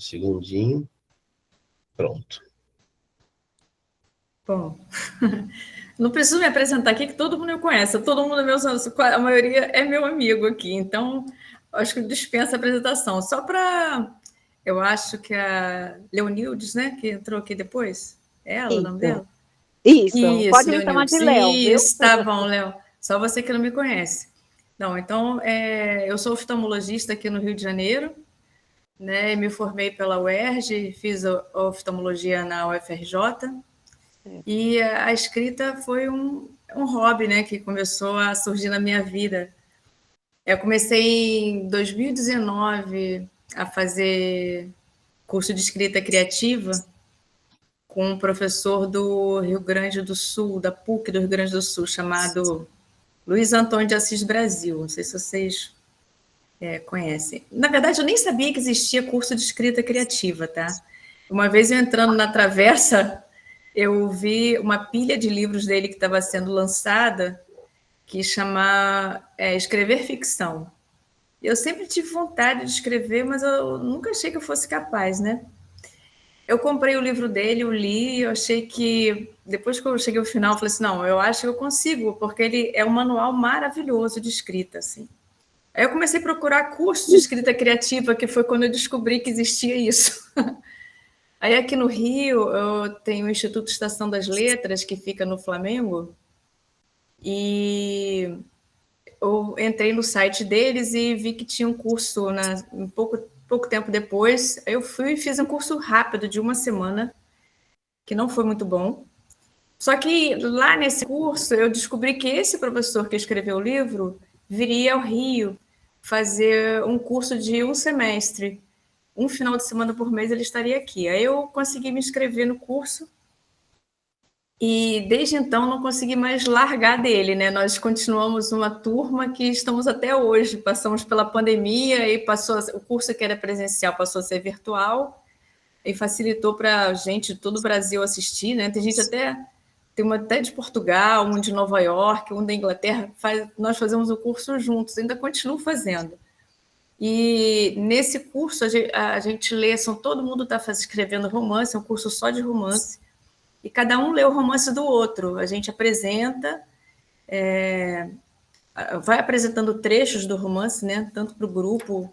segundinho. Pronto. Bom, não preciso me apresentar aqui, que todo mundo me conhece, todo mundo a maioria é meu amigo aqui, então acho que dispensa a apresentação. Só para, eu acho que a Leonildes, né, que entrou aqui depois, é ela o nome dela? Isso, Isso, pode me chamar Leonildes, de Léo, viu? isso, tá bom, Léo, só você que não me conhece. Não, então, eu sou oftalmologista aqui no Rio de Janeiro, né, me formei pela UERJ, fiz oftalmologia na UFRJ, e a escrita foi um hobby, né, que começou a surgir na minha vida. Eu comecei em 2019 a fazer curso de escrita criativa com um professor do Rio Grande do Sul, da PUC do Rio Grande do Sul, chamado Luiz Antônio de Assis Brasil. Não sei se vocês conhecem. Na verdade, eu nem sabia que existia curso de escrita criativa, tá? Uma vez eu entrando na Travessa, eu vi uma pilha de livros dele que estava sendo lançada, que chama Escrever Ficção. Eu sempre tive vontade de escrever, mas eu nunca achei que eu fosse capaz, né? Eu comprei o livro dele, eu li, eu achei que, depois que eu cheguei ao final, eu falei assim, não, eu acho que eu consigo, porque ele é um manual maravilhoso de escrita, assim. Aí eu comecei a procurar curso de escrita criativa, que foi quando eu descobri que existia isso. Aí aqui no Rio, eu tenho o Instituto Estação das Letras, que fica no Flamengo, e eu entrei no site deles e vi que tinha um curso, um pouco tempo depois, eu fui e fiz um curso rápido de uma semana, que não foi muito bom. Só que lá nesse curso eu descobri que esse professor que escreveu o livro viria ao Rio fazer um curso de um semestre. Um final de semana por mês ele estaria aqui. Aí eu consegui me inscrever no curso e desde então não consegui mais largar dele, né? Nós continuamos uma turma que estamos até hoje. Passamos pela pandemia e o curso que era presencial passou a ser virtual e facilitou para a gente de todo o Brasil assistir, né? Tem uma até de Portugal, um de Nova York, um da Inglaterra. Nós fazemos o curso juntos, ainda continuo fazendo. E nesse curso a gente lê, todo mundo está escrevendo romance, é um curso só de romance, e cada um lê o romance do outro. A gente apresenta, vai apresentando trechos do romance, né? Tanto para o grupo,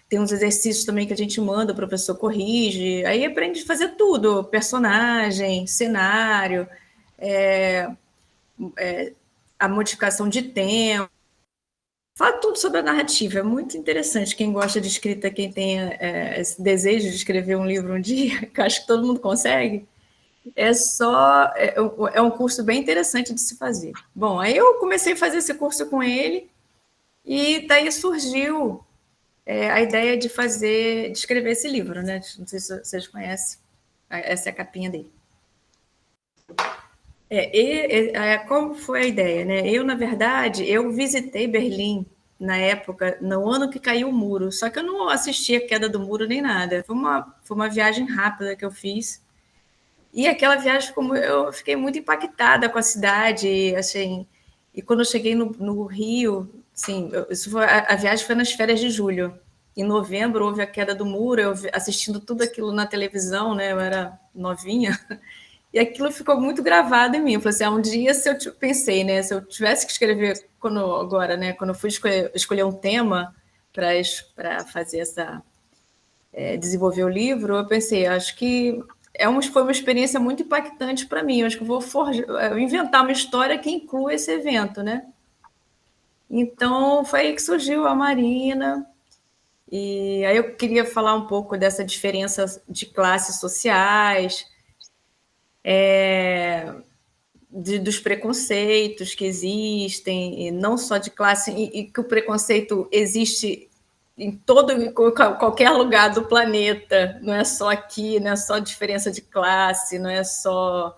tem uns exercícios também que a gente manda, o professor corrige, aí aprende a fazer tudo, personagem, cenário, a modificação de tempo, fala tudo sobre a narrativa, é muito interessante. Quem gosta de escrita, quem tem esse desejo de escrever um livro um dia, que acho que todo mundo consegue, é um curso bem interessante de se fazer. Bom, aí eu comecei a fazer esse curso com ele e daí surgiu a ideia de escrever esse livro, né? Não sei se vocês conhecem, essa é a capinha dele. Como foi a ideia, né? Na verdade, eu visitei Berlim na época, no ano que caiu o muro, só que eu não assisti a queda do muro nem nada. Foi uma viagem rápida que eu fiz. E aquela viagem, como eu fiquei muito impactada com a cidade, assim, e quando eu cheguei no Rio, assim, a viagem foi nas férias de julho. Em novembro houve a queda do muro, eu assistindo tudo aquilo na televisão, né? Eu era novinha. E aquilo ficou muito gravado em mim. Eu falei assim, um dia pensei, né, se eu tivesse que escrever quando eu fui escolher um tema para fazer desenvolver o livro, eu pensei, acho que foi uma experiência muito impactante para mim. Eu acho que eu vou inventar uma história que inclua esse evento, né? Então foi aí que surgiu a Marina. E aí eu queria falar um pouco dessa diferença de classes sociais, dos preconceitos que existem, e não só de classe, e que o preconceito existe em qualquer lugar do planeta, não é só aqui, não é só diferença de classe, não é só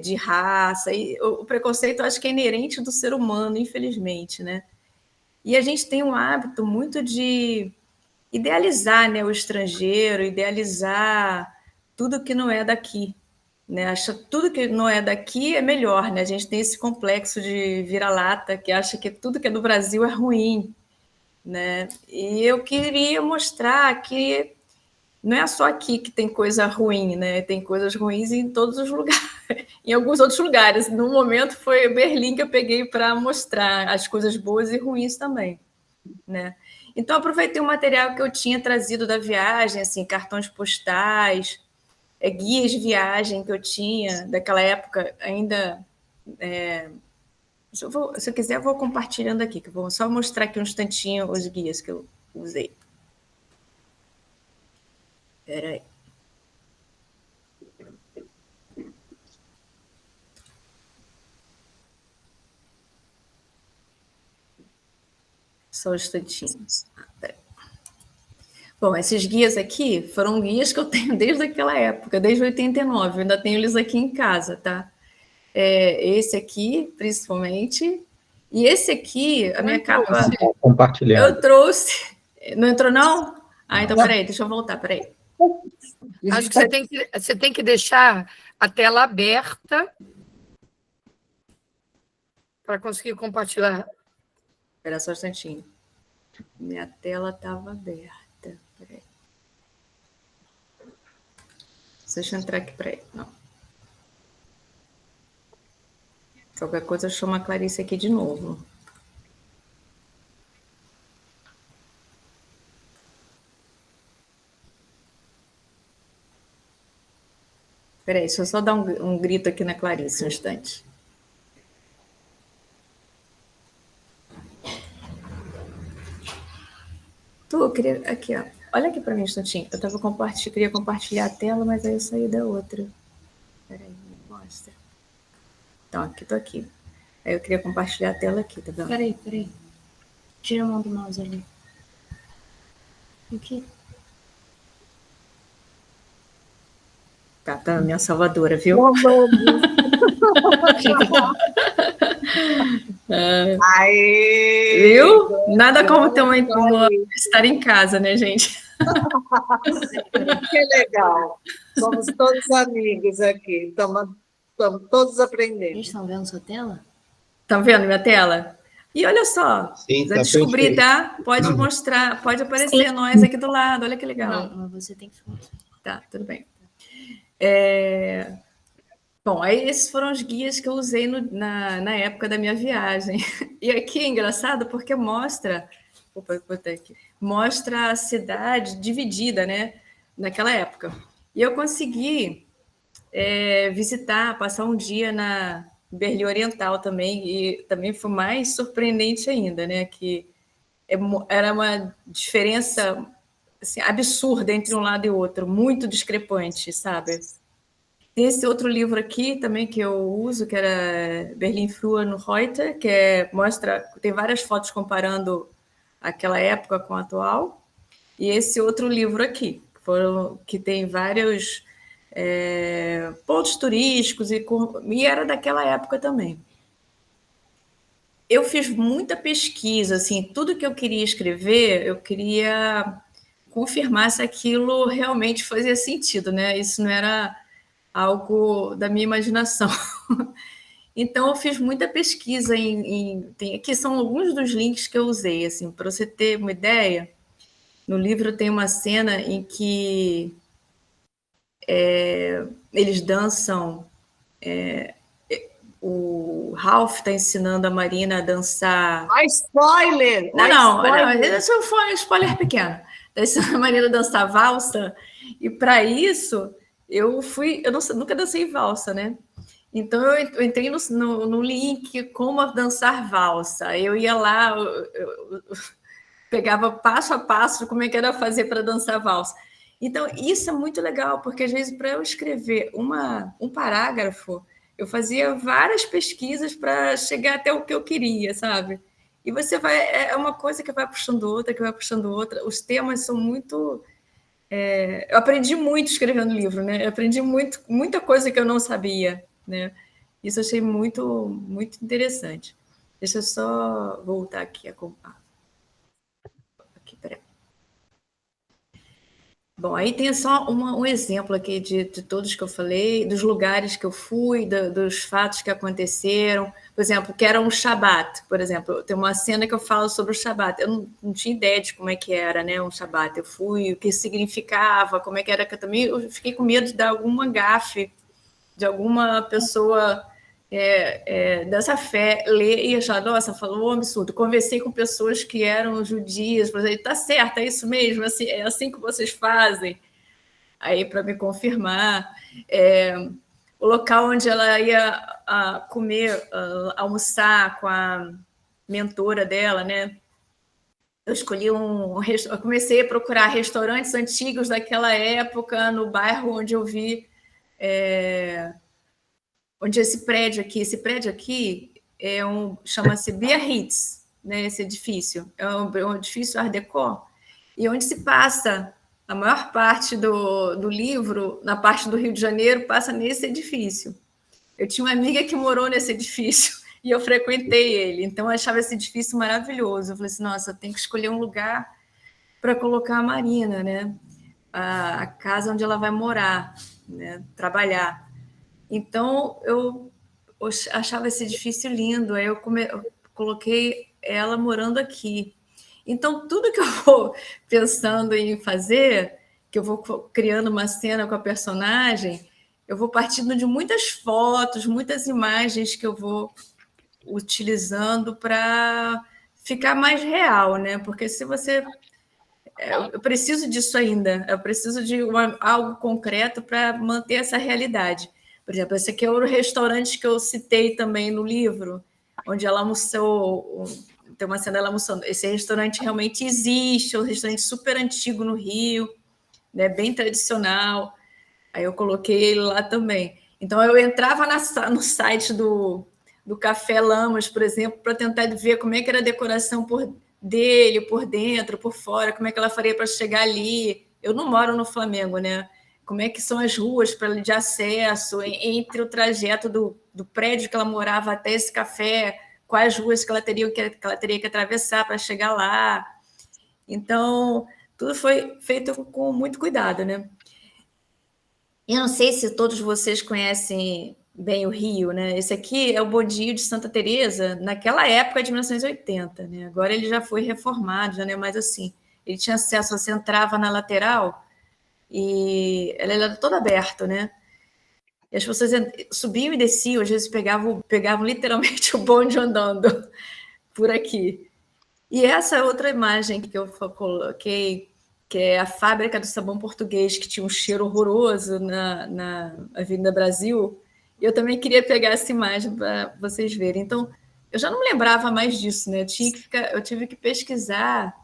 de raça. E o preconceito, eu acho que é inerente do ser humano, infelizmente, né? E a gente tem um hábito muito de idealizar, né, o estrangeiro, idealizar tudo que não é daqui, né? Acha tudo que não é daqui é melhor, né? A gente tem esse complexo de vira-lata que acha que tudo que é do Brasil é ruim, né? E eu queria mostrar que não é só aqui que tem coisa ruim, né? Tem coisas ruins em todos os lugares, em alguns outros lugares. No momento foi Berlim que eu peguei para mostrar as coisas boas e ruins também, né? Então aproveitei o material que eu tinha trazido da viagem, assim, cartões postais, guias de viagem que eu tinha daquela época ainda. Se eu quiser, eu vou compartilhando aqui, que eu vou só mostrar aqui um instantinho os guias que eu usei. Espera aí. Só um instantinho. Bom, esses guias aqui foram guias que eu tenho desde aquela época, desde 89. Eu ainda tenho eles aqui em casa, tá? Esse aqui, principalmente. E esse aqui, a minha capa, Compartilhado. eu trouxe. Não entrou, não? Ah, então peraí, deixa eu voltar, peraí. Acho que você tem que deixar a tela aberta para conseguir compartilhar. Espera só um instantinho. Minha tela estava aberta. Peraí. Deixa eu entrar aqui, peraí. Não. Qualquer coisa eu chamo a Clarice aqui de novo. Peraí, deixa eu só dar um grito aqui na Clarice, um instante. Eu queria... Aqui, ó. Olha aqui para mim um instantinho. Eu queria compartilhar a tela, mas aí eu saí da outra. Peraí, mostra. Então, aqui, tô aqui. Aí eu queria compartilhar a tela aqui, tá vendo? Peraí. Tira a mão do mouse ali. Aqui. Tá, minha salvadora, viu? Aê! Viu? Nada como ter estar em casa, né, gente? Que legal. Somos todos amigos aqui. Estamos todos aprendendo. Eles estão vendo sua tela? Estão vendo minha tela? E olha só, Sim, já tá descobri, perfeito. tá? Pode mostrar, pode aparecer nós aqui do lado, olha que legal. Não, mas você tem que falar. Tá, tudo bem. Bom, aí esses foram os guias que eu usei na época da minha viagem. E aqui é engraçado porque mostra... Opa, botei aqui. Mostra a cidade dividida, né? Naquela época. E eu consegui visitar, passar um dia na Berlim Oriental também, e também foi mais surpreendente ainda, né? Que era uma diferença assim, absurda entre um lado e outro, muito discrepante, sabe? Tem esse outro livro aqui também que eu uso, que era Berlin Früher und Heute, que tem várias fotos comparando aquela época com a atual. E esse outro livro aqui, que tem vários pontos turísticos e era daquela época também. Eu fiz muita pesquisa, assim, tudo que eu queria escrever, eu queria confirmar se aquilo realmente fazia sentido, né? Isso não era algo da minha imaginação. Então, eu fiz muita pesquisa aqui são alguns dos links que eu usei, assim, para você ter uma ideia. No livro tem uma cena em que eles dançam. O Ralph está ensinando a Marina a dançar. Spoiler! Não, isso foi um spoiler pequeno. Está ensinando a Marina a dançar valsa, e para isso eu nunca dancei valsa, né? Então eu entrei no link como dançar valsa. Eu ia lá, eu pegava passo a passo como é que era fazer para dançar valsa. Então, isso é muito legal, porque às vezes para eu escrever um parágrafo, eu fazia várias pesquisas para chegar até o que eu queria, sabe? E você vai, é uma coisa que vai puxando outra, que vai puxando outra. Os temas são muito... eu aprendi muito escrevendo livro, né? Eu aprendi muita coisa que eu não sabia, né? Isso eu achei muito, muito interessante. Deixa eu só voltar aqui a comparar. Aqui, peraí. Bom, aí tem só um exemplo aqui de todos que eu falei, dos lugares que eu fui, dos fatos que aconteceram. por exemplo, que era um Shabat, por exemplo. Tem uma cena que eu falo sobre o Shabat. Eu não tinha ideia de como é que era, né, um Shabat. Eu fui, o que significava, como é que era, que eu fiquei com medo de dar alguma gafe, de alguma pessoa dessa fé ler e achar, nossa, falou um absurdo. Conversei com pessoas que eram judias, falei, tá certo, é isso mesmo, assim, é assim que vocês fazem. Aí, para me confirmar, o local onde ela ia comer, almoçar com a mentora dela, né? Eu escolhi eu comecei a procurar restaurantes antigos daquela época no bairro onde eu vi onde esse prédio aqui chama-se Biarritz, né? Esse edifício é um edifício Art Deco, e onde se passa a maior parte do livro, na parte do Rio de Janeiro, passa nesse edifício. Eu tinha uma amiga que morou nesse edifício e eu frequentei ele, então eu achava esse edifício maravilhoso. Eu falei assim, nossa, eu tenho que escolher um lugar para colocar a Marina, né? A casa onde ela vai morar, né? Trabalhar. Então, eu achava esse edifício lindo, aí eu coloquei ela morando aqui. Então, tudo que eu vou pensando em fazer, que eu vou criando uma cena com a personagem, eu vou partindo de muitas fotos, muitas imagens que eu vou utilizando para ficar mais real, né? Porque se você... Eu preciso disso ainda, eu preciso de algo concreto para manter essa realidade. Por exemplo, esse aqui é o restaurante que eu citei também no livro, onde ela almoçou, tem uma cena dela almoçando. Esse restaurante realmente existe, é um restaurante super antigo no Rio, né, bem tradicional. Aí eu coloquei ele lá também. Então, eu entrava no site do Café Lamas, por exemplo, para tentar ver como é que era a decoração dele, por dentro, por fora, como é que ela faria para chegar ali. Eu não moro no Flamengo, né? Como é que são as ruas de acesso, entre o trajeto do prédio que ela morava até esse café, quais ruas que ela teria que atravessar para chegar lá. Então, tudo foi feito com muito cuidado, né? Eu não sei se todos vocês conhecem bem o Rio, né? Esse aqui é o Bondinho de Santa Teresa, naquela época de 1980, né? Agora ele já foi reformado, já não é mais assim. Ele tinha acesso, você entrava na lateral e ela era toda aberta, né? E as pessoas subiam e desciam, às vezes pegavam literalmente o bonde andando por aqui. E essa outra imagem que eu coloquei, que é a fábrica do sabão português, que tinha um cheiro horroroso na Avenida Brasil, eu também queria pegar essa imagem para vocês verem. Então, eu já não me lembrava mais disso, né? Eu tive que pesquisar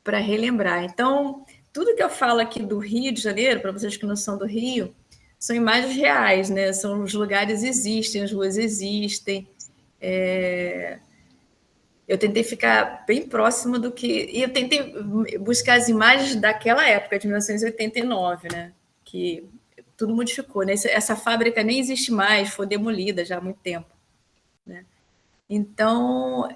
para relembrar. Então, tudo que eu falo aqui do Rio de Janeiro, para vocês que não são do Rio, são imagens reais, né? São os lugares existem, as ruas existem. Eu tentei ficar bem próxima do que... E eu tentei buscar as imagens daquela época, de 1989, né? Que tudo modificou, né? Essa fábrica nem existe mais, foi demolida já há muito tempo, né? Então,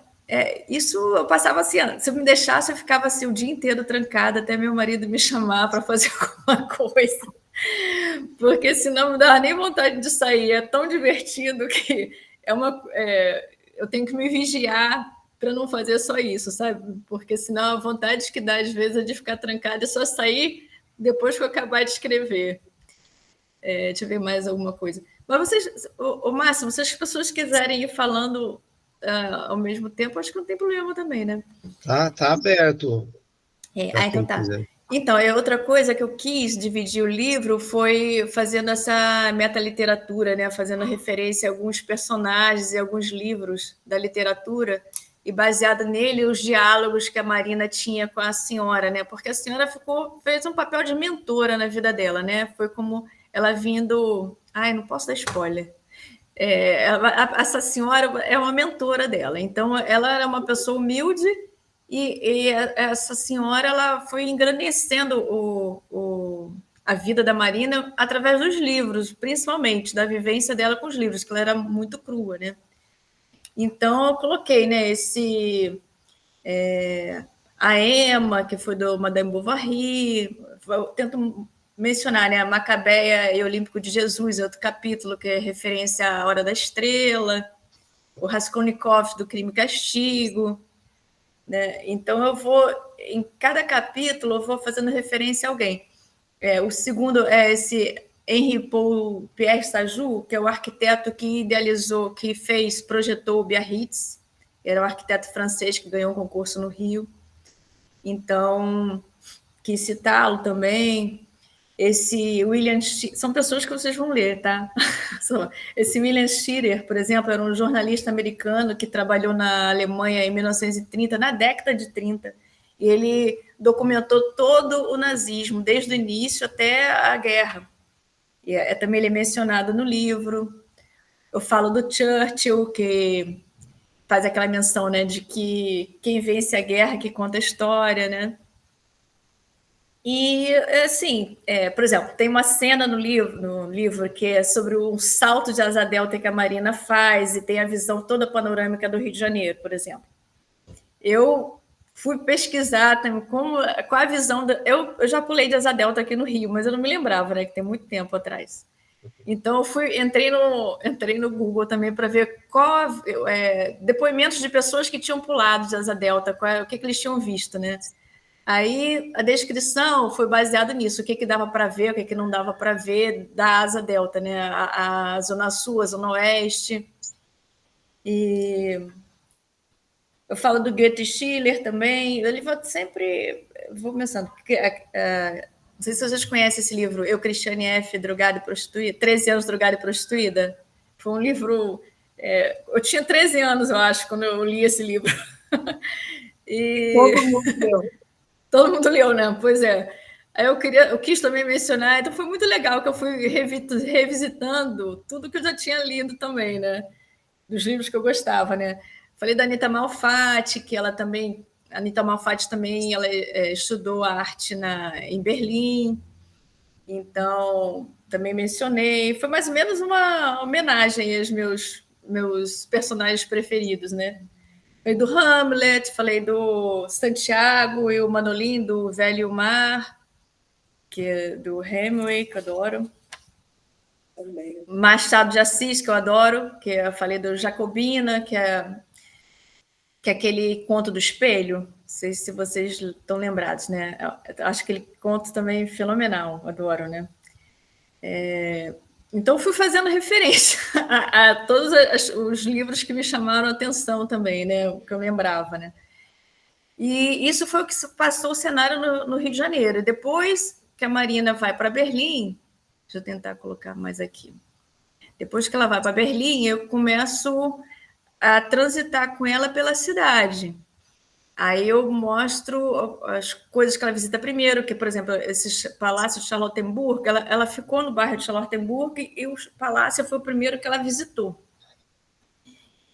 isso eu passava assim, se eu me deixasse, eu ficava assim o dia inteiro trancada até meu marido me chamar para fazer alguma coisa, porque senão não dava nem vontade de sair. É tão divertido que eu tenho que me vigiar para não fazer só isso, sabe? Porque senão a vontade que dá às vezes é de ficar trancada e só sair depois que eu acabar de escrever. Deixa eu ver mais alguma coisa. Mas vocês, Márcio, se as pessoas quiserem ir falando ao mesmo tempo, acho que não tem problema também, né? Tá aberto. Então tá. Então, outra coisa que eu quis dividir o livro foi fazendo essa metaliteratura, né? Fazendo referência a alguns personagens e alguns livros da literatura, e baseado nele os diálogos que a Marina tinha com a senhora, né? Porque a senhora fez um papel de mentora na vida dela, né? Foi como ela vindo... Ai, não posso dar spoiler. Essa senhora é uma mentora dela, então ela era uma pessoa humilde e essa senhora ela foi engrandecendo a vida da Marina através dos livros, principalmente da vivência dela com os livros, que ela era muito crua, né? Então eu coloquei, né, a Emma, que foi do Madame Bovary, eu tento mencionar, né, a Macabeia e Olímpico de Jesus, outro capítulo que é referência à Hora da Estrela. o Raskolnikov do Crime e Castigo, né? Então em cada capítulo, eu vou fazendo referência a alguém. O segundo é esse Henri Paul Pierre Sajou, que é o arquiteto que idealizou, que projetou o Biarritz, era um arquiteto francês que ganhou um concurso no Rio. Então, quis citá-lo também. Esse William Scherer, são pessoas que vocês vão ler, tá? Esse William Scherer, por exemplo, era um jornalista americano que trabalhou na Alemanha em 1930, na década de 30, e ele documentou todo o nazismo, desde o início até a guerra. E também ele é mencionado no livro. Eu falo do Churchill, que faz aquela menção, né, de que quem vence a guerra que conta a história, né? E, assim, por exemplo, tem uma cena no livro que é sobre um salto de asa delta que a Marina faz e tem a visão toda panorâmica do Rio de Janeiro, por exemplo. Eu fui pesquisar também qual a visão... Eu já pulei de asa delta aqui no Rio, mas eu não me lembrava, né, que tem muito tempo atrás. Então, entrei no Google também para ver depoimentos de pessoas que tinham pulado de asa delta, o que eles tinham visto, né? Aí a descrição foi baseada nisso, o que dava para ver, o que não dava para ver da asa delta, né? A zona sul, a zona oeste. E eu falo do Goethe Schiller também. Eu vou pensando, porque, não sei se vocês conhecem esse livro, Eu, Cristiane F., Drogada e Prostituída, 13 anos drogada e prostituída. Foi um livro... eu tinha 13 anos, eu acho, quando eu li esse livro. Todo mundo leu. Todo mundo leu, né? Pois é. Aí eu quis também mencionar, então foi muito legal que eu fui revisitando tudo que eu já tinha lido também, né? Dos livros que eu gostava, né? Falei da Anita Malfatti, que ela também... A Anita Malfatti também ela, estudou arte em Berlim, então também mencionei. Foi mais ou menos uma homenagem aos meus personagens preferidos, né? Falei do Hamlet, falei do Santiago e o Manolin, do Velho Mar, que é do Hemingway, que eu adoro. Também. Machado de Assis, que eu adoro, que eu falei do Jacobina, que é aquele conto do espelho. Não sei se vocês estão lembrados, né? Eu acho aquele conto também fenomenal, adoro, né? Então, fui fazendo referência a todos os livros que me chamaram a atenção também, né? O que eu lembrava, né? E isso foi o que passou o cenário no Rio de Janeiro. Depois que a Marina vai para Berlim, deixa eu tentar colocar mais aqui. Depois que ela vai para Berlim, eu começo a transitar com ela pela cidade. Aí eu mostro as coisas que ela visita primeiro, que, por exemplo, esse palácio de Charlottenburg, ela ficou no bairro de Charlottenburg e o palácio foi o primeiro que ela visitou.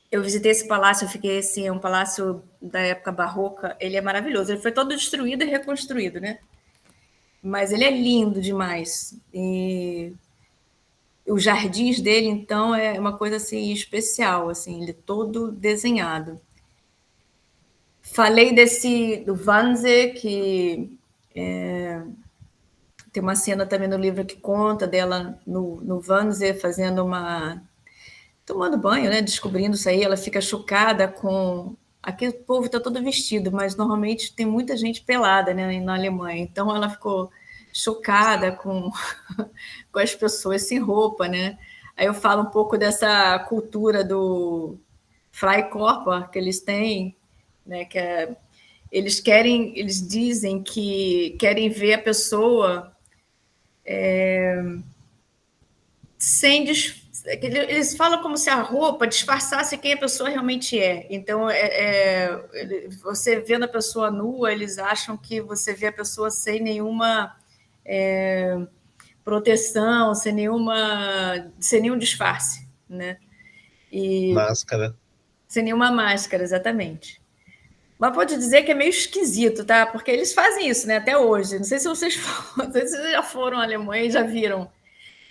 Eu visitei esse palácio, eu fiquei assim, é um palácio da época barroca, ele é maravilhoso, ele foi todo destruído e reconstruído, né? Mas ele é lindo demais. E os jardins dele, então, é uma coisa assim especial, assim, ele é todo desenhado. Falei do Wannsee, que tem uma cena também no livro que conta dela no Wannsee tomando banho, né? Descobrindo isso aí, ela fica chocada com... Aqui o povo está todo vestido, mas normalmente tem muita gente pelada, né, na Alemanha. Então ela ficou chocada com as pessoas sem roupa, né? Aí eu falo um pouco dessa cultura do Freikorper que eles têm, né? Que eles dizem que querem ver a pessoa sem eles falam como se a roupa disfarçasse quem a pessoa realmente é. Então, você vendo a pessoa nua, eles acham que você vê a pessoa sem nenhuma proteção, sem nenhum disfarce, né? Máscara. Sem nenhuma máscara, exatamente. Mas pode dizer que é meio esquisito, tá? Porque eles fazem isso, né? Até hoje. Não sei se vocês já foram à Alemanha e já viram.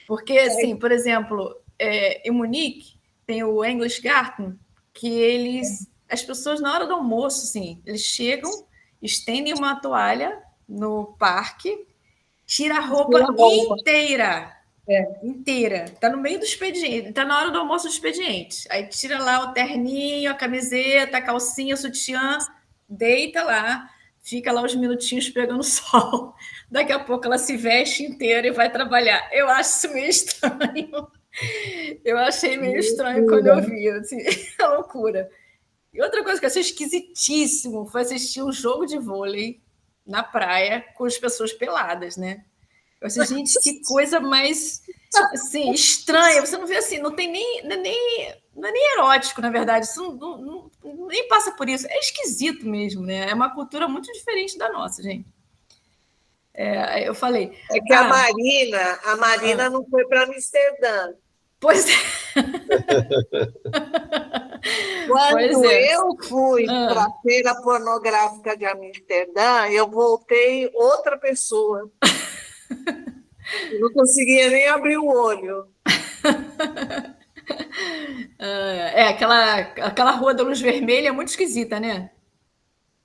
Porque, assim, por exemplo, em Munique tem o English Garten, que as pessoas, na hora do almoço, assim, eles chegam, estendem uma toalha no parque, tira a roupa inteira. inteira. Está no meio do expediente, está na hora do almoço do expediente. Aí tira lá o terninho, a camiseta, a calcinha, o sutiã, deita lá, fica lá uns minutinhos pegando sol. Daqui a pouco ela se veste inteira e vai trabalhar. Eu acho isso meio estranho. Eu achei meio estranho quando eu vi, assim, é loucura. E outra coisa que eu achei esquisitíssimo foi assistir um jogo de vôlei na praia com as pessoas peladas, né? Eu achei, gente, que coisa mais assim, estranha. Você não vê assim, não tem nem, não é nem erótico, na verdade. Isso nem passa por isso. É esquisito mesmo, né? É uma cultura muito diferente da nossa, gente. Eu falei. É que a Marina não foi para Amsterdã. Pois é. Quando eu fui para a Feira Pornográfica de Amsterdã, eu voltei outra pessoa. Eu não conseguia nem abrir o olho. Aquela rua da luz vermelha é muito esquisita, né?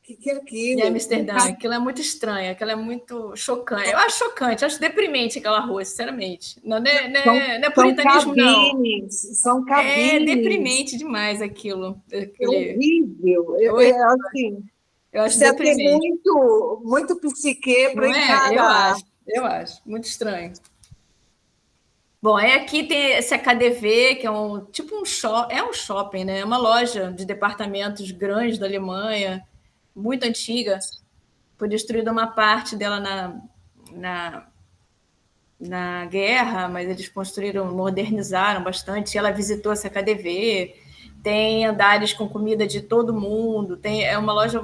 O que é aquilo? Em Amsterdã, aquilo é muito estranho, aquilo é muito chocante. Eu acho chocante, acho deprimente aquela rua, sinceramente. Não é puritanismo, não. São cabines. É deprimente demais aquilo. É horrível. Assim, eu acho precisa deprimente. ter muito psique para encarar. Eu acho. Muito estranho. Bom, aí aqui tem esse KaDeWe, que é um shopping, é um shopping, né? É uma loja de departamentos grande da Alemanha, muito antiga. Foi destruída uma parte dela na guerra, mas eles modernizaram bastante. Ela visitou essa KaDeWe, tem andares com comida de todo mundo, é uma loja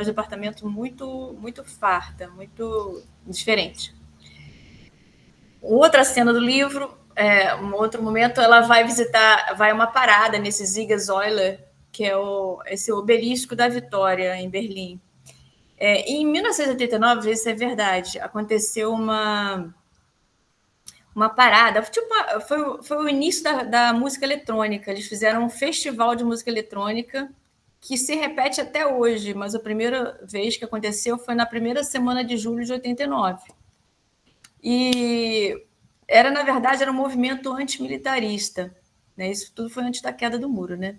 de apartamento muito, muito farta, muito diferente. Outra cena do livro, um outro momento, ela vai uma parada nesse Siegersäule, que é esse obelisco da Vitória, em Berlim. Em 1989, isso é verdade, aconteceu uma parada, foi o início da música eletrônica. Eles fizeram um festival de música eletrônica que se repete até hoje, mas a primeira vez que aconteceu foi na primeira semana de julho de 89. E na verdade, era um movimento antimilitarista, né? Isso tudo foi antes da queda do muro, né?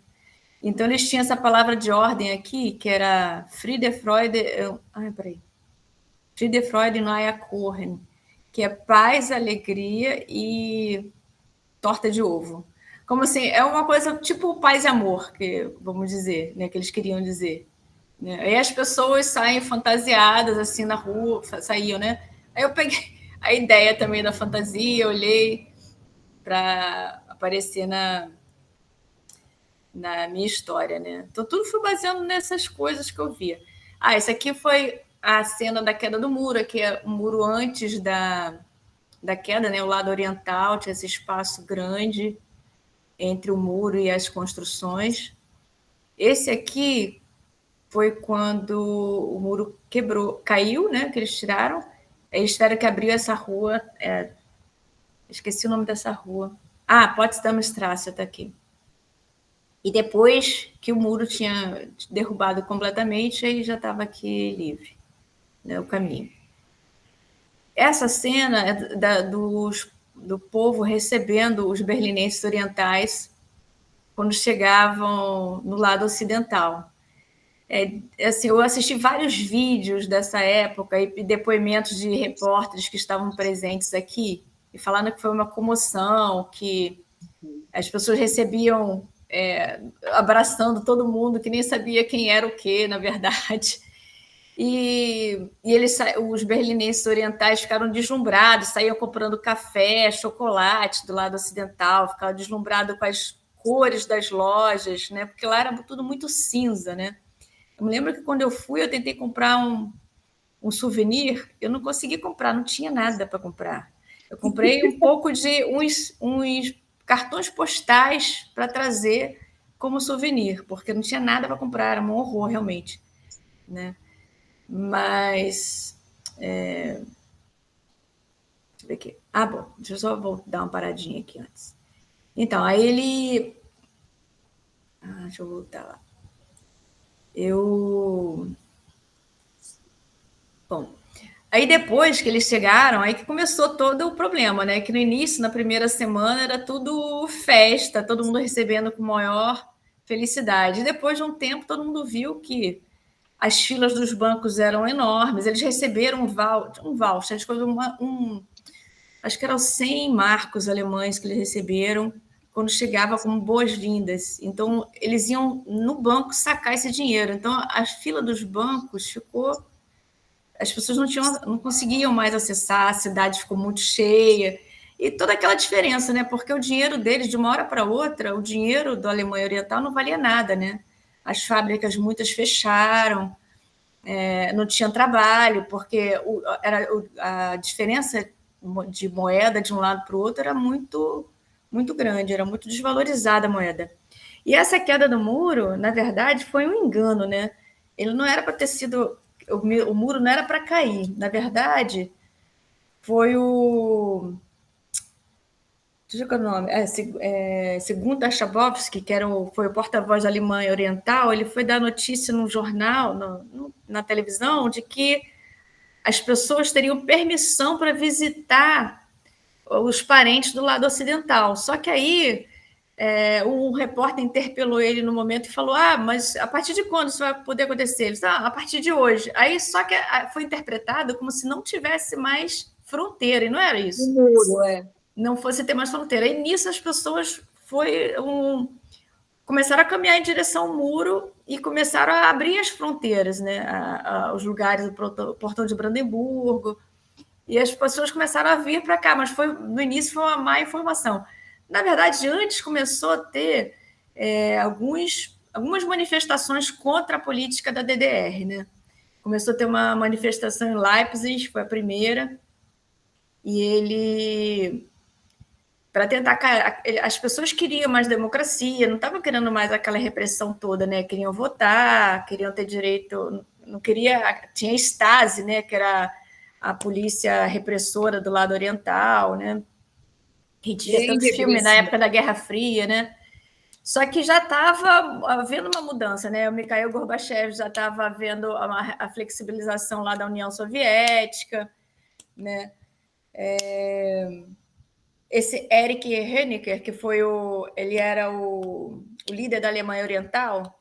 Então, eles tinham essa palavra de ordem aqui, que era Friede, Freude... Friede, Freude, Neue Kuchen, que é paz, alegria e torta de ovo. Como assim, é uma coisa tipo paz e amor, vamos dizer, né, que eles queriam dizer. Né? Aí as pessoas saem fantasiadas assim na rua, saíam, né? Aí eu peguei a ideia também da fantasia, olhei para aparecer na minha história, né? Então tudo foi baseado nessas coisas que eu via. Essa aqui foi a cena da queda do muro, que é o muro antes da queda, né? O lado oriental tinha esse espaço grande entre o muro e as construções. Esse aqui foi quando o muro caiu, né? Que eles tiraram. Eles tiveram que abrir essa rua. Esqueci o nome dessa rua. Potsdamer Straße está aqui. E depois que o muro tinha derrubado completamente, aí já estava aqui livre, né, o caminho. Essa cena é do povo recebendo os berlinenses orientais quando chegavam no lado ocidental. Assim, eu assisti vários vídeos dessa época e depoimentos de repórteres que estavam presentes aqui e falando que foi uma comoção, que as pessoas recebiam abraçando todo mundo, que nem sabia quem era o quê, na verdade. E os berlinenses orientais ficaram deslumbrados, saíam comprando café, chocolate do lado ocidental, ficavam deslumbrados com as cores das lojas, né? Porque lá era tudo muito cinza, né? Eu me lembro que quando eu fui, eu tentei comprar um souvenir, eu não consegui comprar, não tinha nada para comprar. Eu comprei um pouco de uns cartões postais para trazer como souvenir, porque não tinha nada para comprar, era um horror, realmente. Né? Mas... deixa eu ver aqui. Bom, deixa eu só dar uma paradinha aqui antes. Então, aí ele... deixa eu voltar lá. Bom, Aí depois que eles chegaram, aí que começou todo o problema, né? Que no início, na primeira semana, era tudo festa, todo mundo recebendo com maior felicidade. E depois de um tempo, todo mundo viu que as filas dos bancos eram enormes, eles receberam um voucher, acho que eram 100 marcos alemães que eles receberam quando chegava como boas-vindas. Então, eles iam no banco sacar esse dinheiro. Então, a fila dos bancos ficou... As pessoas não conseguiam mais acessar, a cidade ficou muito cheia. E toda aquela diferença, né? Porque o dinheiro deles, de uma hora para outra, o dinheiro da Alemanha Oriental não valia nada, né? As fábricas muitas fecharam, não tinha trabalho, porque a diferença de moeda de um lado para o outro era muito, muito grande, era muito desvalorizada a moeda. E essa queda do muro, na verdade, foi um engano, né? Ele não era para ter sido... O muro não era para cair. Na verdade, foi o... Deixa eu ver o nome. Segundo Chabowski, que foi o porta-voz da Alemanha Oriental, ele foi dar notícia no jornal, na televisão, de que as pessoas teriam permissão para visitar os parentes do lado ocidental. Só que aí um repórter interpelou ele no momento e falou: mas a partir de quando isso vai poder acontecer? Ele disse: a partir de hoje. Aí só que foi interpretado como se não tivesse mais fronteira, e não era isso. O muro, Não fosse ter mais fronteira. E nisso as pessoas começaram a caminhar em direção ao muro e começaram a abrir as fronteiras, né? Os lugares do Portão de Brandemburgo, e as pessoas começaram a vir para cá, mas no início foi uma má informação. Na verdade, antes começou a ter algumas manifestações contra a política da DDR, né? Começou a ter uma manifestação em Leipzig, foi a primeira, e ele... para tentar... As pessoas queriam mais democracia, não estavam querendo mais aquela repressão toda, né? Queriam votar, queriam ter direito... Não queria... Tinha a Stasi, né? Que era a polícia repressora do lado oriental, né? Que tinha tantos filmes na época da Guerra Fria, né? Só que já estava havendo uma mudança, né? O Mikhail Gorbachev já estava vendo a flexibilização lá da União Soviética, né? Esse Erich Honecker, que ele era o líder da Alemanha Oriental,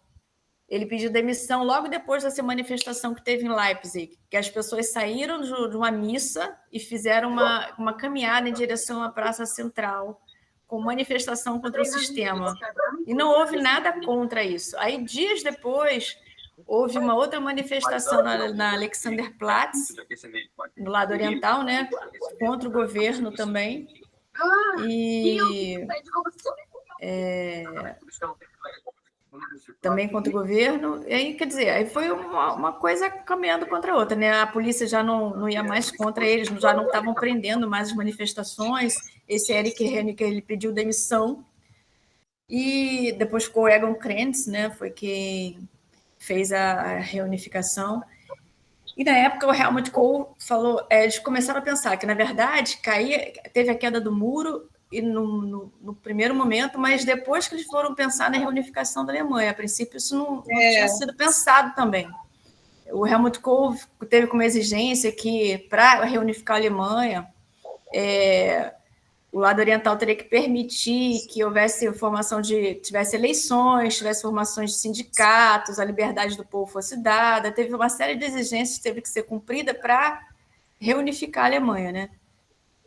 ele pediu demissão logo depois dessa manifestação que teve em Leipzig, que as pessoas saíram de uma missa e fizeram uma caminhada em direção à Praça Central, com manifestação contra o sistema. E não houve nada contra isso. Aí, dias depois, houve uma outra manifestação na Alexanderplatz, no lado oriental, né, contra o governo também. Também contra o governo, e aí, quer dizer, aí foi uma coisa caminhando contra a outra, né? A polícia já não ia mais contra eles, já não estavam prendendo mais as manifestações. Esse Erich Honecker, ele pediu demissão, e depois ficou o Egon Krenz, né? Foi quem fez a reunificação. E na época o Helmut Kohl falou, eles começaram a pensar que, na verdade, teve a queda do muro e no primeiro momento, mas depois que eles foram pensar na reunificação da Alemanha, a princípio isso não tinha sido pensado também. O Helmut Kohl teve como exigência que, para reunificar a Alemanha, o lado oriental teria que permitir que houvesse tivesse eleições, tivesse formações de sindicatos, a liberdade do povo fosse dada. Teve uma série de exigências que teve que ser cumprida para reunificar a Alemanha, né?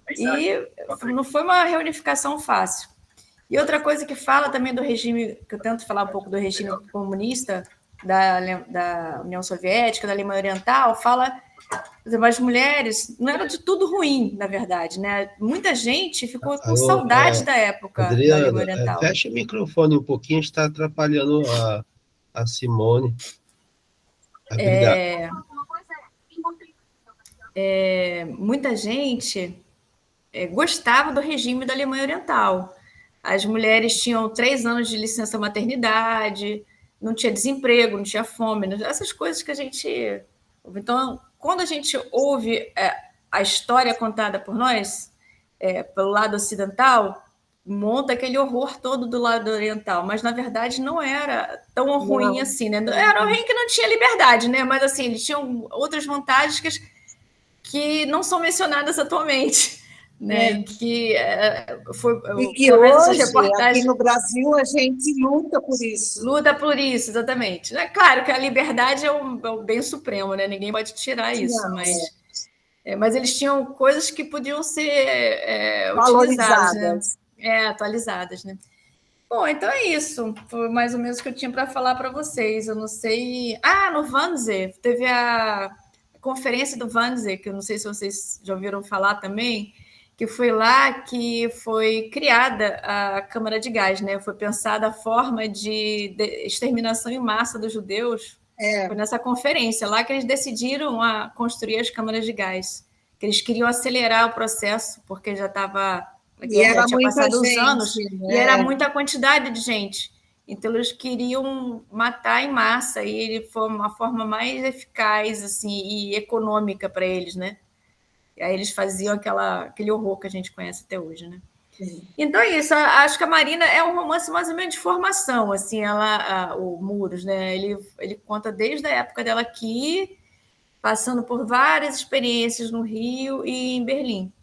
E não foi uma reunificação fácil. E outra coisa que fala também do regime, que eu tento falar um pouco do regime comunista da União Soviética, da Alemanha Oriental, fala, por exemplo, as mulheres, não era de tudo ruim, na verdade, né? Muita gente ficou com saudade da época Adriana, da Alemanha Oriental. Fecha o microfone um pouquinho, está atrapalhando a Simone. Obrigado. Muita gente gostava do regime da Alemanha Oriental. As mulheres tinham 3 anos de licença maternidade, não tinha desemprego, não tinha fome, essas coisas que a gente... Então, quando a gente ouve a história contada por nós, pelo lado ocidental, monta aquele horror todo do lado oriental, mas, na verdade, não era tão ruim assim, né? Era ruim que não tinha liberdade, né? Mas, assim, eles tinham outras vantagens que não são mencionadas atualmente, né? Que foi E que pelo menos essas hoje, reportagens aqui no Brasil, a gente luta por isso. luta por isso, exatamente. É claro que a liberdade é o bem supremo, né? Ninguém pode tirar isso, Não, mas eles tinham coisas que podiam ser utilizadas, né? valorizadas. Atualizadas, né? Bom, então é isso. Foi mais ou menos o que eu tinha para falar para vocês. Eu não sei. Ah, no Wannsee, teve a conferência do Wannsee, que eu não sei se vocês já ouviram falar também, que foi lá que foi criada a Câmara de Gás, né? Foi pensada a forma de exterminação em massa dos judeus. Foi nessa conferência lá que eles decidiram construir as câmaras de gás. Que eles queriam acelerar o processo, porque já estava. A guerra já tinha passado os anos, né? e era muita quantidade de gente. Então, eles queriam matar em massa, e ele foi uma forma mais eficaz assim, e econômica para eles, né? E aí eles faziam aquele horror que a gente conhece até hoje, né? Sim. Então é isso. Acho que a Marina é um romance mais ou menos de formação, assim, o Muros, né? Ele conta desde a época dela aqui, passando por várias experiências no Rio e em Berlim.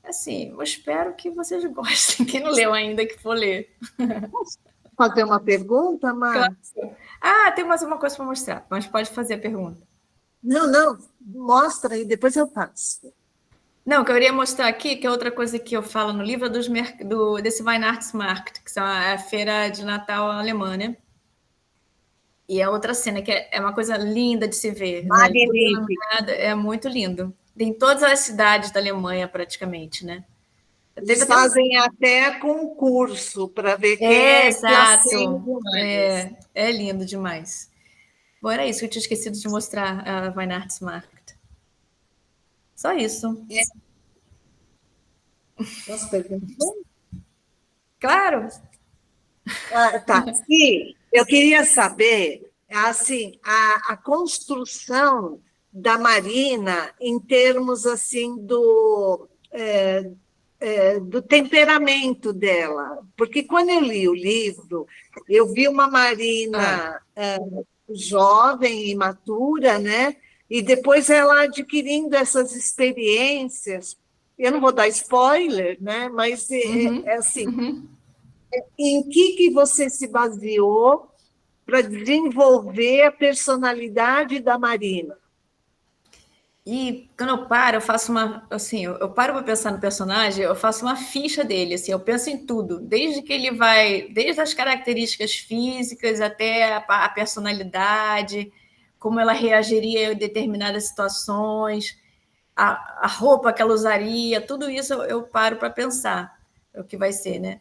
Assim, eu espero que vocês gostem. Quem não leu ainda, que for ler. Posso fazer uma pergunta, Mar? Claro. Ah, tem mais uma coisa para mostrar, mas pode fazer a pergunta. Não, mostra e depois eu faço. Não, o que eu queria mostrar aqui, que é outra coisa que eu falo no livro, é desse Weihnachtsmarkt, que é a feira de Natal alemã, né? E é outra cena, que é uma coisa linda de se ver. Magnífico. Né? É muito lindo. Tem todas as cidades da Alemanha, praticamente, né? Eles fazem até concurso para ver quem exato. mais. É lindo demais. Bom, era isso que eu tinha esquecido de mostrar a Weihnachtsmarkt. Só isso. Posso perguntar? Claro. Tá. Sim, eu queria saber, assim, a construção da Marina em termos assim do temperamento dela, porque quando eu li o livro, eu vi uma Marina jovem, imatura, né? E depois ela adquirindo essas experiências. Eu não vou dar spoiler, né? Mas é assim. Em que você se baseou para desenvolver a personalidade da Marina? E quando eu paro, eu faço eu paro para pensar no personagem, eu faço uma ficha dele, assim, eu penso em tudo, desde as características físicas até a personalidade, como ela reagiria em determinadas situações, a roupa que ela usaria, tudo isso eu paro para pensar o que vai ser, né?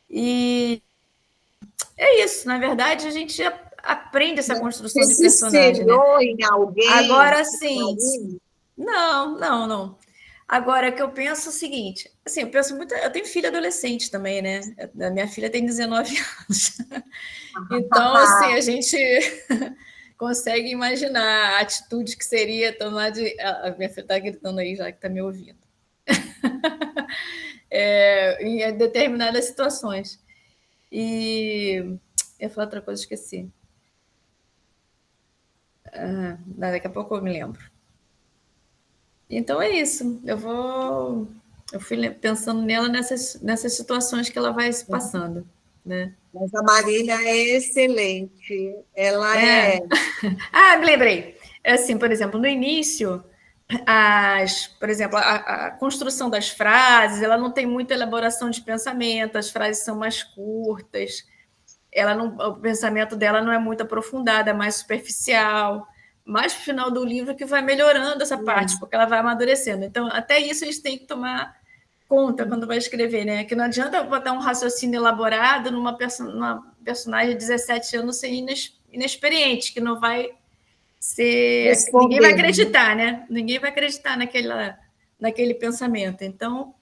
E é isso, na verdade, a gente aprende essa construção de personagem, né? Em alguém? Agora sim. Não. Agora, que eu penso é o seguinte, assim, eu tenho filha adolescente também, né? A minha filha tem 19 anos. Então, assim, a gente consegue imaginar a atitude que seria tomar a minha filha está gritando aí já que está me ouvindo. Em determinadas situações. E eu ia falar outra coisa, esqueci. Daqui a pouco eu me lembro. Então é isso. Eu fui pensando nela nessas situações que ela vai se passando, né? Mas a Marina é excelente. Ela me lembrei. Assim, por exemplo, no início, por exemplo, a construção das frases, ela não tem muita elaboração de pensamento, as frases são mais curtas, o pensamento dela não é muito aprofundado, é mais superficial. Mais para o final do livro que vai melhorando essa parte, porque ela vai amadurecendo. Então, até isso a gente tem que tomar conta quando vai escrever, né? Que não adianta botar um raciocínio elaborado numa personagem de 17 anos ser inexperiente, que não vai ser... Ninguém vai acreditar, né? Ninguém vai acreditar naquele pensamento. Então,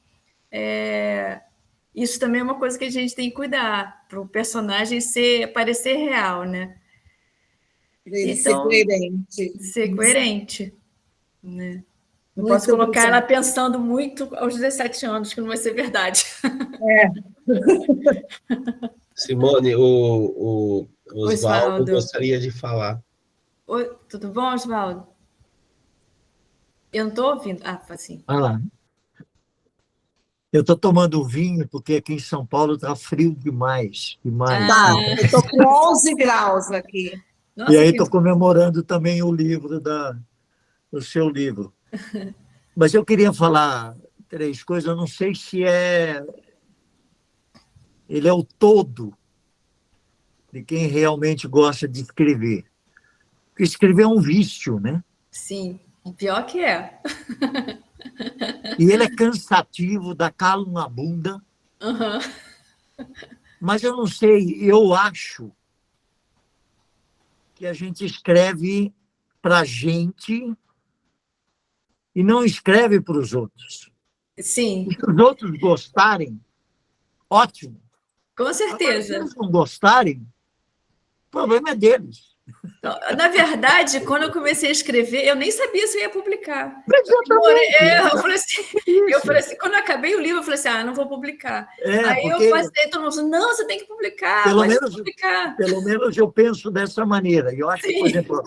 isso também é uma coisa que a gente tem que cuidar, para o personagem parecer real, né? Então, ser coerente, né? Não posso colocar ela pensando muito aos 17 anos, que não vai ser verdade. Simone, o Osvaldo Osvaldo gostaria de falar. Oi, tudo bom, Osvaldo? Eu não estou ouvindo. Ah, assim. Ah lá. Eu estou tomando vinho porque aqui em São Paulo está frio demais, demais. Tá, Ah. eu estou com 11 graus aqui. Nossa, E aí que- estou comemorando também o livro o seu livro. Mas eu queria falar 3 coisas. Eu não sei se ele é o todo de quem realmente gosta de escrever. Porque escrever é um vício, né? Sim, pior que é. E ele é cansativo, dá calo na bunda. Aham. Mas eu não sei, eu acho que a gente escreve para a gente e não escreve para os outros. Sim, E se os outros gostarem, ótimo. com Agora, se certeza. eles não gostarem, o problema é deles. Na verdade, quando eu comecei a escrever, eu nem sabia se eu ia publicar. Exatamente. Eu falei assim, quando eu acabei o livro, eu falei assim, não vou publicar. Aí Porque eu passei, todo mundo falou, não, você tem que publicar, pode publicar. pelo menos eu penso dessa maneira. Eu acho que, por Sim. exemplo,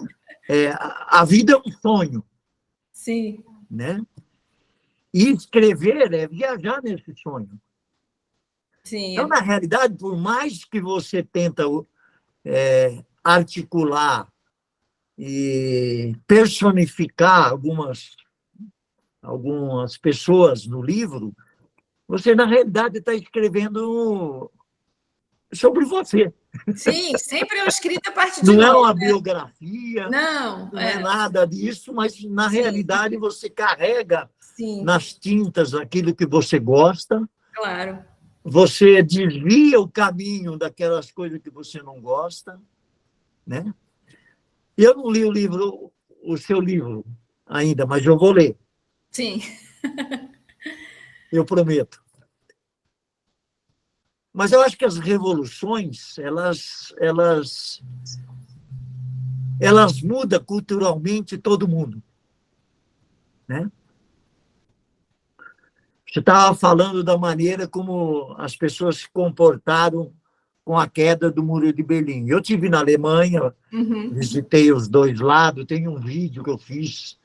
a vida é um sonho, Sim, né? E escrever é viajar nesse sonho. sim. Então, na realidade, por mais que você tenta articular e personificar algumas pessoas no livro, você, na realidade, está escrevendo sobre você. Sim, sempre eu escrito a partir de Não é nós, uma né? biografia, Não, não é nada disso, mas, na Sim. realidade, você carrega sim, nas tintas aquilo que você gosta, claro. você desvia o caminho daquelas coisas que você não gosta, né? Eu não li o seu livro ainda, mas eu vou ler, Sim, eu prometo. Mas eu acho que as revoluções, elas mudam culturalmente todo mundo, né? Você estava falando da maneira como as pessoas se comportaram com a queda do Muro de Berlim. Eu estive na Alemanha, uhum. visitei os 2 lados, tem um vídeo que eu fiz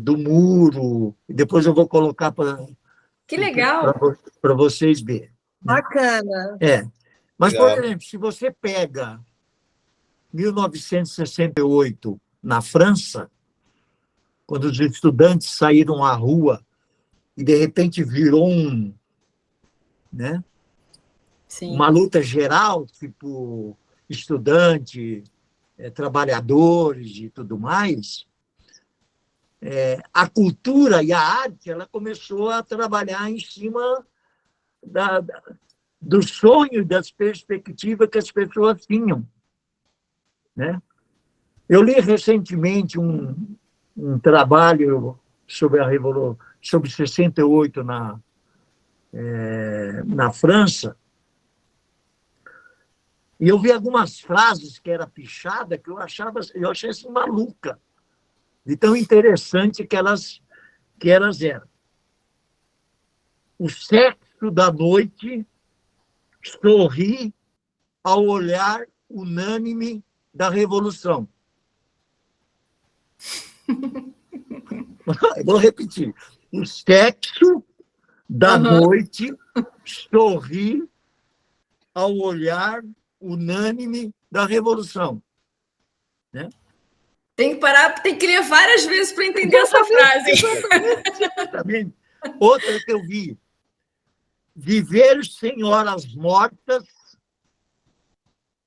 do muro, e depois eu vou colocar Que legal. para vocês verem. Bacana. Mas, Legal. por exemplo, se você pega 1968, na França, quando os estudantes saíram à rua e, de repente, virou né, Sim, uma luta geral, tipo estudante, trabalhadores e tudo mais, a cultura e a arte ela começou a trabalhar em cima do sonho e das perspectivas que as pessoas tinham, né? Eu li recentemente um trabalho sobre a Revolução, sobre 68 na França, e eu vi algumas frases que era pichada que eu achei assim, maluca, de tão interessante que elas eram. O sexo da noite sorri ao olhar unânime da revolução. Eu vou repetir. O sexo da noite sorri ao olhar unânime da revolução. Né? Tem que parar, tem que ler várias vezes para entender essa frase. Exatamente. Outra que eu vi. Viver sem horas mortas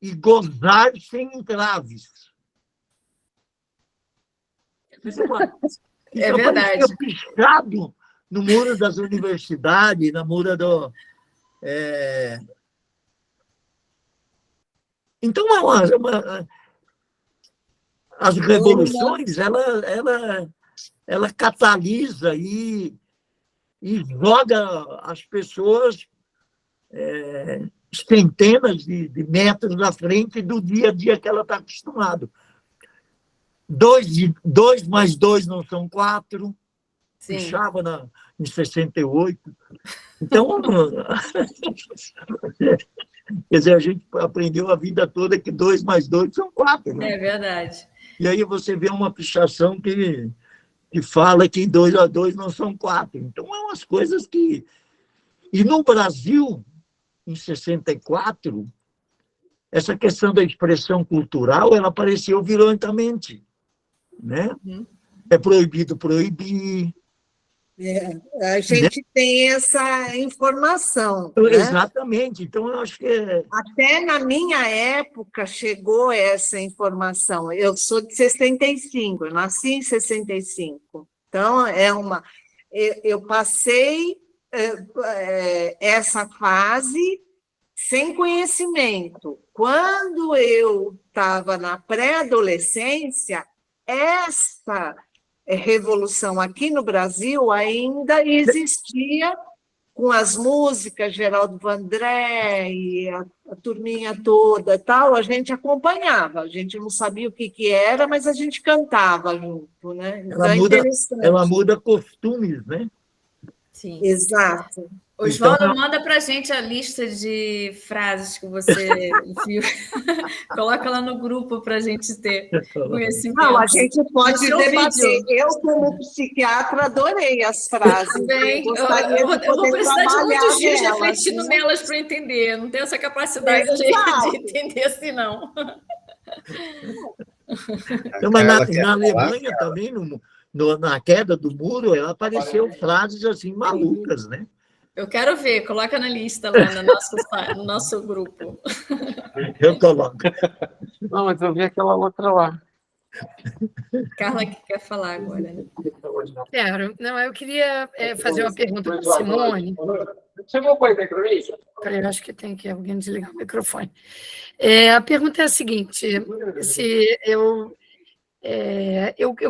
e gozar sem entraves. Isso É verdade. aparecia pichado no muro das universidades, na muro do... Então, as revoluções, ela catalisa e joga as pessoas centenas de metros na frente do dia a dia que ela está acostumada. 2 mais 2 não são 4, Sim. puxava em 68. Então, quer dizer, a gente aprendeu a vida toda que 2 mais 2 são 4. Né? É verdade. E aí você vê uma pichação que que fala que 2 a 2 não são 4. Então, é umas coisas que... E no Brasil, em 64, essa questão da expressão cultural, ela apareceu violentamente, né? É proibido proibir. A gente tem essa informação, né? Exatamente. Então, eu acho que Até na minha época chegou essa informação. Eu sou de 65, eu nasci em 65. Então, eu passei essa fase sem conhecimento. Quando eu estava na pré-adolescência, essa revolução aqui no Brasil ainda existia, com as músicas, Geraldo Vandré e a turminha toda, tal, a gente acompanhava, a gente não sabia o que era, mas a gente cantava junto, né? Então, ela muda costumes, né? Sim. Exato. Oswaldo, manda para a gente a lista de frases que você viu. Coloca lá no grupo para a gente ter conhecimento. Não, a gente pode debater. Eu, como psiquiatra, adorei as frases. Também. Eu vou precisar de muitos dias refletindo nelas para entender. Eu não tenho essa capacidade de entender assim, não. Mas na Alemanha também, na queda do muro, ela apareceu frases assim malucas, né? Eu quero ver, coloca na lista lá no nosso grupo. Eu coloco. Não, mas eu vi aquela outra lá. Carla que quer falar agora. Né? Quero. Não, eu queria fazer uma pergunta para a Simone. Chegou com a entrevista? Peraí, eu acho que tem que alguém desligar o microfone. A pergunta é a seguinte: se eu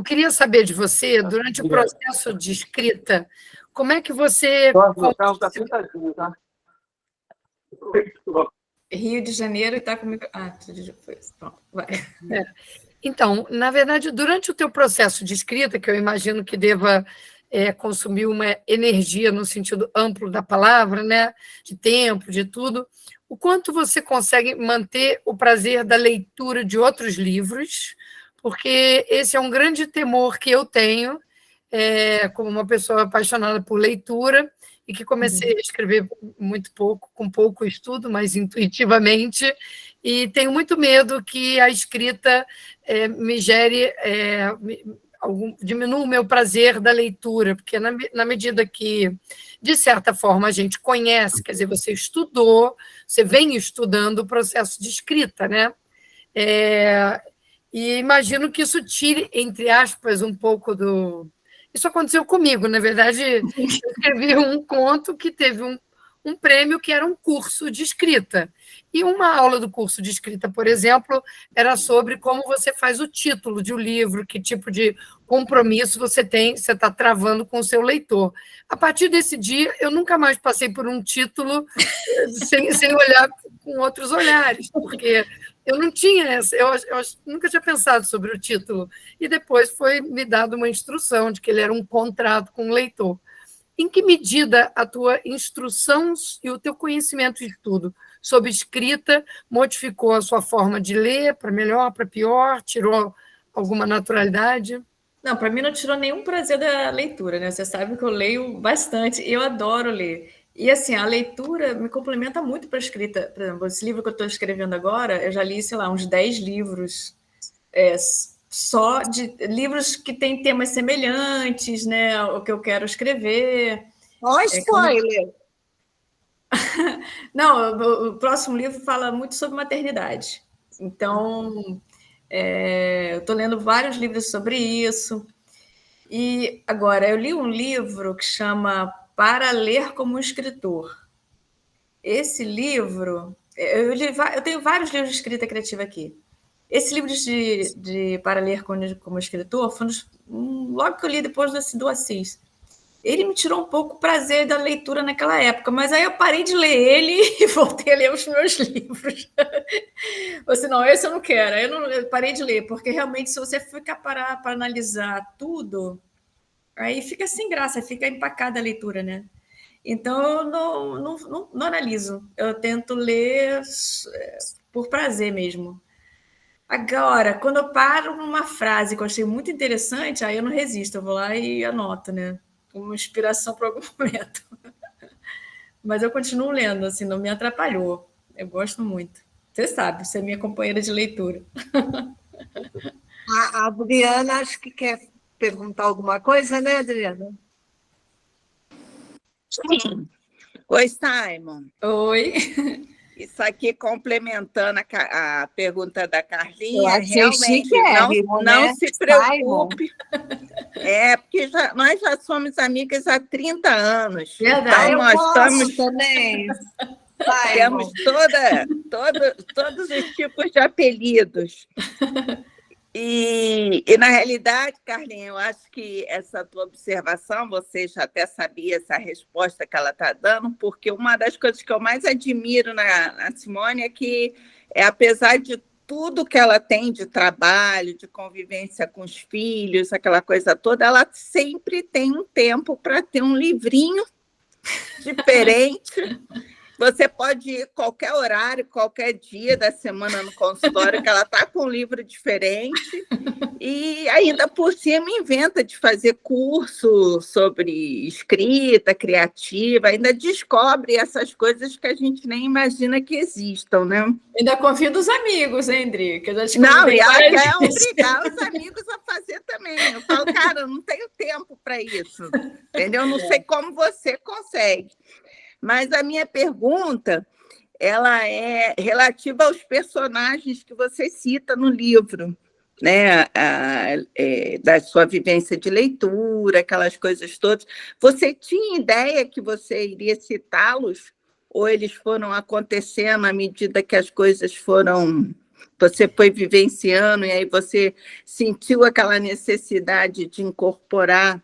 queria saber de você, durante o processo de escrita, como é que você... O carro está sentadinho, tá? Rio de Janeiro está comigo... Pronto, vai. Então, na verdade, durante o teu processo de escrita, que eu imagino que deva consumir uma energia no sentido amplo da palavra, né? De tempo, de tudo, o quanto você consegue manter o prazer da leitura de outros livros, porque esse é um grande temor que eu tenho, como uma pessoa apaixonada por leitura, e que comecei a escrever muito pouco, com pouco estudo, mas intuitivamente, e tenho muito medo que a escrita me gere, diminua o meu prazer da leitura, porque na medida que, de certa forma, a gente conhece, quer dizer, você estudou, você vem estudando o processo de escrita, né? E imagino que isso tire, entre aspas, um pouco do... Isso aconteceu comigo, na verdade, eu escrevi um conto que teve um prêmio que era um curso de escrita. E uma aula do curso de escrita, por exemplo, era sobre como você faz o título de um livro, que tipo de compromisso você está travando com o seu leitor. A partir desse dia, eu nunca mais passei por um título sem olhar com outros olhares, porque eu não tinha eu nunca tinha pensado sobre o título. E depois foi me dada uma instrução de que ele era um contrato com o leitor. Em que medida a tua instrução e o teu conhecimento de tudo sobre escrita modificou a sua forma de ler, para melhor, para pior, tirou alguma naturalidade? Não, para mim não tirou nenhum prazer da leitura, né? Você sabe que eu leio bastante, eu adoro ler. E, assim, a leitura me complementa muito para a escrita. Por exemplo, esse livro que eu estou escrevendo agora, eu já li, sei lá, uns 10 livros, só de livros que têm temas semelhantes, né? O que eu quero escrever. Ó, spoiler! Não, o próximo livro fala muito sobre maternidade. Então, eu estou lendo vários livros sobre isso. E, agora, eu li um livro que chama Para Ler como Escritor. Esse livro... Eu tenho vários livros de escrita criativa aqui. Esse livro de Para Ler como Escritor foi logo que eu li depois do Assis. Ele me tirou um pouco o prazer da leitura naquela época, mas aí eu parei de ler ele e voltei a ler os meus livros. Ou seja, não, esse eu não quero. Eu parei de ler, porque realmente, se você ficar para analisar tudo, aí fica sem graça, fica empacada a leitura, né? Então, eu não analiso. Eu tento ler por prazer mesmo. Agora, quando eu paro numa frase que eu achei muito interessante, aí eu não resisto, eu vou lá e anoto, né? Como inspiração para algum momento. Mas eu continuo lendo, assim, não me atrapalhou. Eu gosto muito. Você sabe, você é minha companheira de leitura. A Adriana, acho que quer perguntar alguma coisa, né, Adriana? Sim. Oi, Simon. Oi. Isso aqui complementando a pergunta da Eu Carlinha, achei realmente chiquérrimo, não né? se preocupe. Porque nós já somos amigas há 30 anos. Verdade. Então, nós gosto também. temos todos os tipos de apelidos. E, na realidade, Carlinhos, eu acho que essa tua observação, você já até sabia essa resposta que ela está dando, porque uma das coisas que eu mais admiro na Simone é que, apesar de tudo que ela tem de trabalho, de convivência com os filhos, aquela coisa toda, ela sempre tem um tempo para ter um livrinho diferente. Você pode ir qualquer horário, qualquer dia da semana no consultório, que ela está com um livro diferente, e ainda por cima inventa de fazer curso sobre escrita criativa, ainda descobre essas coisas que a gente nem imagina que existam, né? Ainda convido os amigos, hein, André? Que eu já te Não, e ela várias quer vezes. obrigar os amigos a fazer também. Eu falo, cara, eu não tenho tempo para isso, entendeu? Eu não sei como você consegue. Mas a minha pergunta, ela é relativa aos personagens que você cita no livro, né? Da sua vivência de leitura, aquelas coisas todas. Você tinha ideia que você iria citá-los? Ou eles foram acontecendo à medida que as coisas foram... Você foi vivenciando e aí você sentiu aquela necessidade de incorporar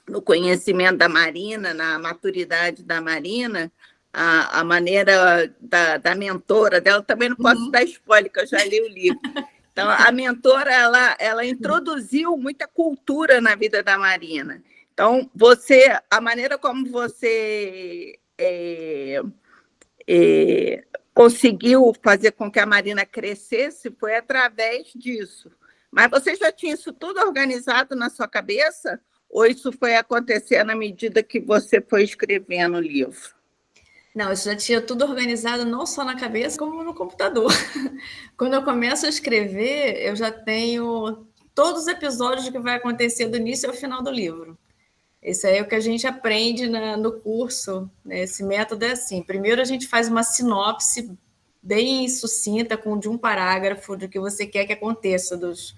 no conhecimento da Marina, na maturidade da Marina, a maneira da mentora dela. Também não posso dar spoiler, que eu já li o livro. Então, a mentora, ela introduziu muita cultura na vida da Marina. Então, a maneira como você conseguiu fazer com que a Marina crescesse foi através disso. Mas você já tinha isso tudo organizado na sua cabeça? Ou isso foi acontecendo à medida que você foi escrevendo o livro? Não, isso já tinha tudo organizado, não só na cabeça, como no computador. Quando eu começo a escrever, eu já tenho todos os episódios que vai acontecer do início ao final do livro. Esse aí é o que a gente aprende no curso, né? Esse método é assim. Primeiro, a gente faz uma sinopse bem sucinta, de um parágrafo do que você quer que aconteça, das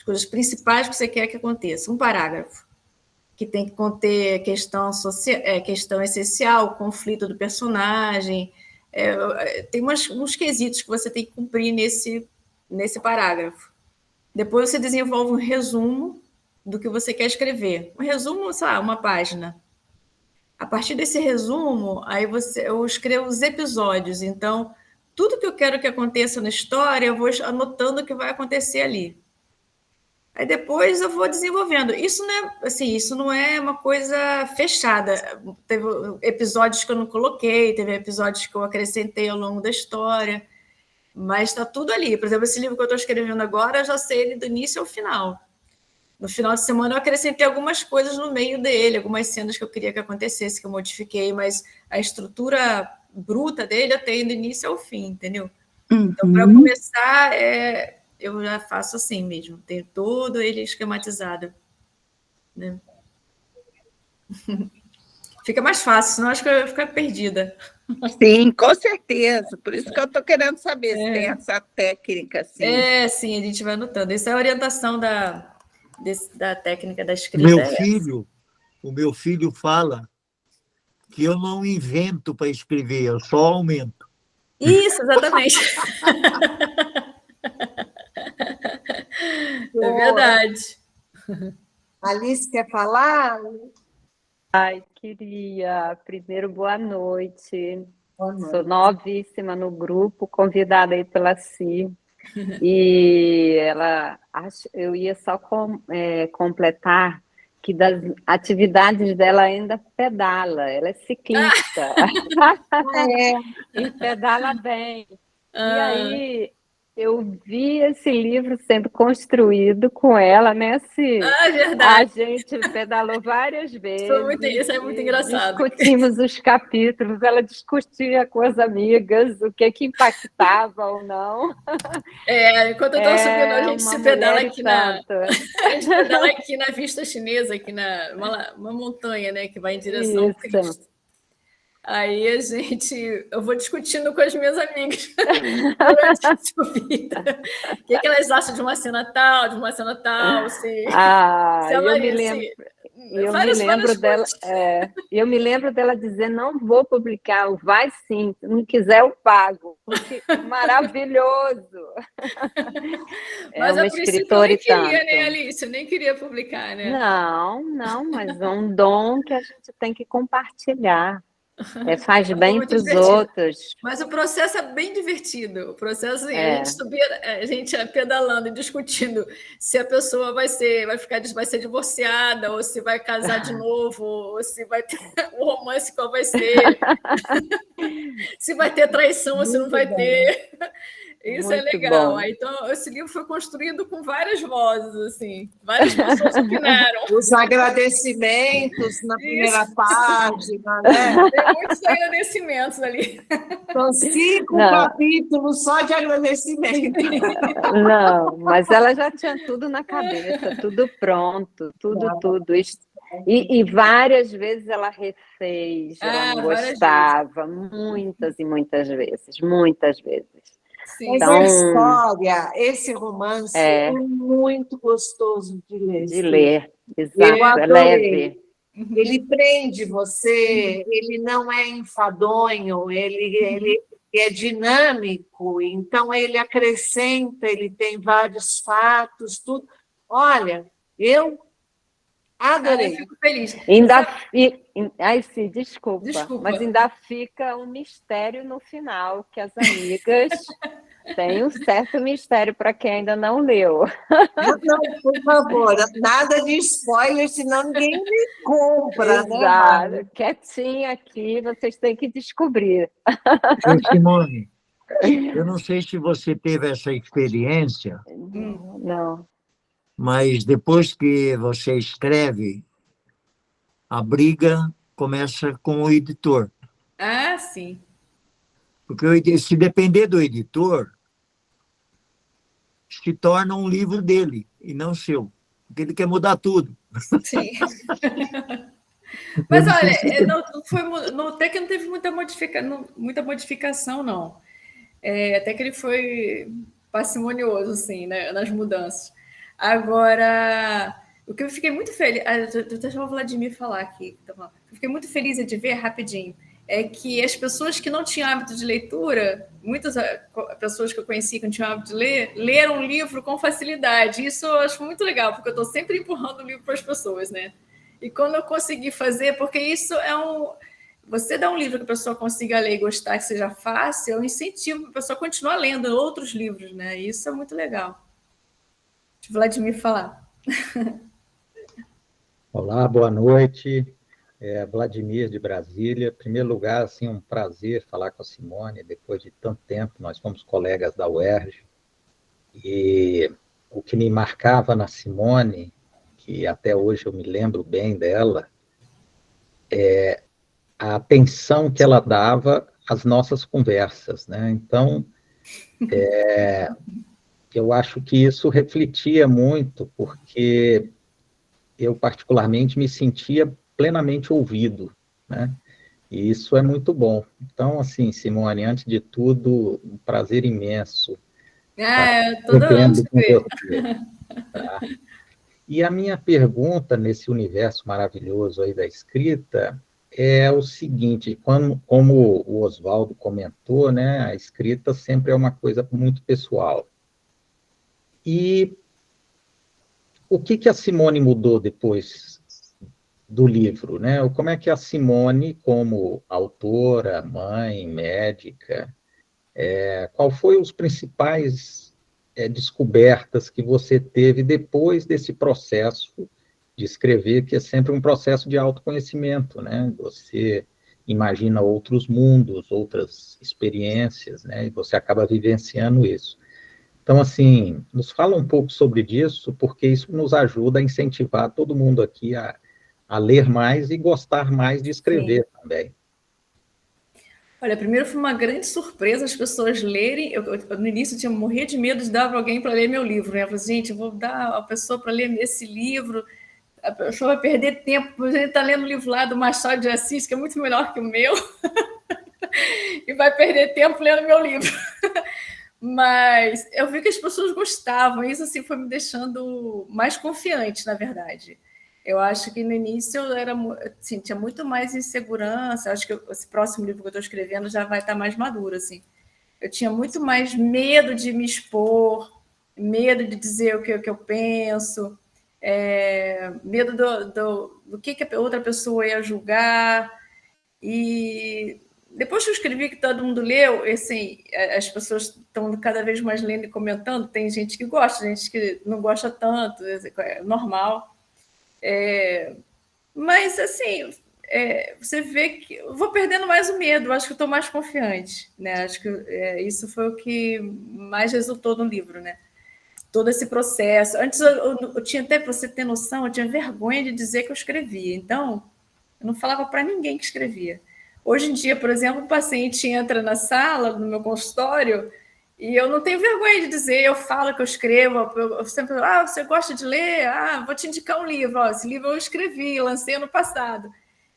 coisas principais que você quer que aconteça. Um parágrafo que tem que conter questão essencial, conflito do personagem. Tem uns quesitos que você tem que cumprir nesse parágrafo. Depois você desenvolve um resumo do que você quer escrever. Um resumo, sei lá, uma página. A partir desse resumo, aí eu escrevo os episódios. Então, tudo que eu quero que aconteça na história, eu vou anotando o que vai acontecer ali. Aí depois eu vou desenvolvendo. Isso não é uma coisa fechada. Teve episódios que eu não coloquei, teve episódios que eu acrescentei ao longo da história, mas está tudo ali. Por exemplo, esse livro que eu estou escrevendo agora, eu já sei ele do início ao final. No final de semana eu acrescentei algumas coisas no meio dele, algumas cenas que eu queria que acontecesse, que eu modifiquei, mas a estrutura bruta dele eu tenho do início ao fim, entendeu? Então, para começar, eu já faço assim mesmo, tenho todo ele esquematizado. Né? Fica mais fácil, senão acho que eu ia ficar perdida. Sim, com certeza. Por isso que eu estou querendo saber se tem essa técnica. Assim. Sim, a gente vai anotando. Essa é a orientação da técnica da escrita. O meu filho fala que eu não invento para escrever, eu só aumento. Isso, exatamente. É verdade. Alice quer falar? Ai, queria. Primeiro, boa noite. Boa noite. Sou novíssima no grupo, convidada aí pela Si. E eu ia só completar que das atividades dela ainda pedala, ela é ciclista. E pedala bem. E aí, Eu vi esse livro sendo construído com ela, né, Si? Ah, A verdade. gente pedalou várias Isso é muito vezes, engraçado. discutimos os capítulos, ela discutia com as amigas o que impactava ou não. Enquanto eu estava subindo, a É gente uma se pedala mulher e aqui na. tanto. A gente pedala aqui na vista chinesa, aqui uma montanha, né, que vai em direção ao Isso. Cristo. Aí eu vou discutindo com as minhas amigas durante a subida. O que elas acham de uma cena tal, se Eu ela me lembro. Eu me várias lembro dela, coisas. eu me lembro dela dizer, não vou publicar, vai sim, se não quiser eu pago, porque maravilhoso. Mas Uma a princípio eu escritora nem e queria, tanto. né, Alice? Eu nem queria publicar, né? Não, mas é um dom que a gente tem que compartilhar. Faz Foi bem muito para os divertido. outros. Mas o processo é bem divertido. O processo, assim, É. a gente pedalando e discutindo se a pessoa vai ser divorciada, ou se vai casar de novo, ou se vai ter o romance, qual vai ser, se vai ter traição ou se não vai ter. Isso é Muito legal. bom. Aí, então, esse livro foi construído com várias vozes, assim, várias pessoas opinaram. Os agradecimentos na primeira página, né? Tem muitos agradecimentos ali. São 5 Não. capítulos só de agradecimento. Não, mas ela já tinha tudo na cabeça, tudo pronto, tudo. E várias vezes ela refez, ela não várias gostava, muitas e muitas vezes. Sim. Mas Então, a história, esse romance é muito gostoso de ler. de ler, Eu exato, é adorei. leve. Ele prende você, ele não é enfadonho, ele é dinâmico, então ele acrescenta, ele tem vários fatos, tudo. Olha, eu adorei. Eu fico feliz. Ai, sim, desculpa, mas ainda fica um mistério no final, que as amigas têm um certo mistério para quem ainda não leu. Não, por favor, nada de spoiler, senão ninguém me compra, né? Exato, quietinha aqui, vocês têm que descobrir. Simone, eu não sei se você teve essa experiência, Não. mas depois que você escreve, a briga começa com o editor. Ah, sim. Porque se depender do editor, se torna um livro dele e não seu. Porque ele quer mudar tudo. Sim. Mas olha, até que não teve muita modificação, não. Até que ele foi parcimonioso, assim, né, nas mudanças. Agora, o que eu fiquei muito feliz... Deixa o Vladimir falar aqui. Eu fiquei muito feliz de ver, rapidinho, é que as pessoas que não tinham hábito de leitura, muitas pessoas que eu conheci que não tinham hábito de ler, leram o livro com facilidade. Isso eu acho muito legal, porque eu estou sempre empurrando o livro para as pessoas, né? E quando eu consegui fazer, porque isso você dá um livro que a pessoa consiga ler e gostar, que seja fácil, é um incentivo para a pessoa continuar lendo outros livros, né? Isso é muito legal. Deixa o Vladimir falar. Olá, boa noite. Vladimir de Brasília. Em primeiro lugar, assim, um prazer falar com a Simone depois de tanto tempo. Nós fomos colegas da UERJ. E o que me marcava na Simone, que até hoje eu me lembro bem dela, é a atenção que ela dava às nossas conversas, né? Então, eu acho que isso refletia muito, porque eu, particularmente, me sentia plenamente ouvido, né? E isso é muito bom. Então, assim, Simone, antes de tudo, um prazer imenso. Eu estou adorando com você, tá? E a minha pergunta nesse universo maravilhoso aí da escrita é o seguinte, como o Oswaldo comentou, né, a escrita sempre é uma coisa muito pessoal. E o que a Simone mudou depois do livro, né? Como é que a Simone, como autora, mãe, médica, qual foi os principais descobertas que você teve depois desse processo de escrever, que é sempre um processo de autoconhecimento, né? Você imagina outros mundos, outras experiências, né? E você acaba vivenciando isso. Então, assim, nos fala um pouco sobre isso, porque isso nos ajuda a incentivar todo mundo aqui a ler mais e gostar mais de escrever também. Olha, primeiro foi uma grande surpresa as pessoas lerem. Eu, no início, eu tinha morrido de medo de dar para alguém para ler meu livro, né? Eu falei, gente, eu vou dar a pessoa para ler esse livro, a pessoa vai perder tempo, a gente está lendo o livro lá do Machado de Assis, que é muito melhor que o meu, e vai perder tempo lendo meu livro. Mas eu vi que as pessoas gostavam, e isso assim, foi me deixando mais confiante, na verdade. Eu acho que no início eu era, assim, tinha muito mais insegurança. Acho que esse próximo livro que eu estou escrevendo já vai estar mais maduro. Assim. Eu tinha muito mais medo de me expor, medo de dizer o que eu penso, medo do que a outra pessoa ia julgar. E depois que eu escrevi, que todo mundo leu, assim, as pessoas estão cada vez mais lendo e comentando. Tem gente que gosta, gente que não gosta tanto, é normal. Mas, assim, você vê que eu vou perdendo mais o medo, acho que eu estou mais confiante, né? Acho que isso foi o que mais resultou no livro, né? Todo esse processo. Antes eu tinha, até para você ter noção, eu tinha vergonha de dizer que eu escrevia, então eu não falava para ninguém que escrevia. Hoje em dia, por exemplo, o paciente entra na sala, no meu consultório, e eu não tenho vergonha de dizer, eu falo que eu escrevo, eu sempre falo, você gosta de ler? Vou te indicar um livro, esse livro eu escrevi, lancei ano passado.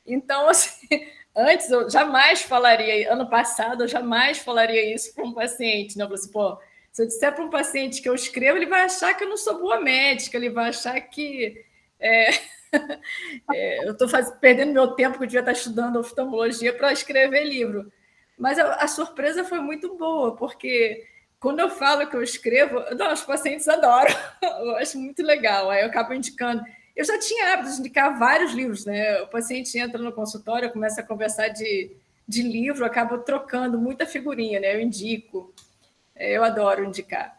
Então, assim, antes eu jamais falaria, ano passado eu jamais falaria isso para um paciente, né? Eu falei assim, pô, se eu disser para um paciente que eu escrevo, ele vai achar que eu não sou boa médica, ele vai achar que eu estou perdendo meu tempo, que eu devia estar estudando oftalmologia para escrever livro. Mas a surpresa foi muito boa, porque quando eu falo que eu escrevo, os pacientes adoram, eu acho muito legal, aí eu acabo indicando. Eu já tinha hábito de indicar vários livros, né? O paciente entra no consultório, começa a conversar de livro, eu acabo trocando muita figurinha, né? Eu indico, eu adoro indicar.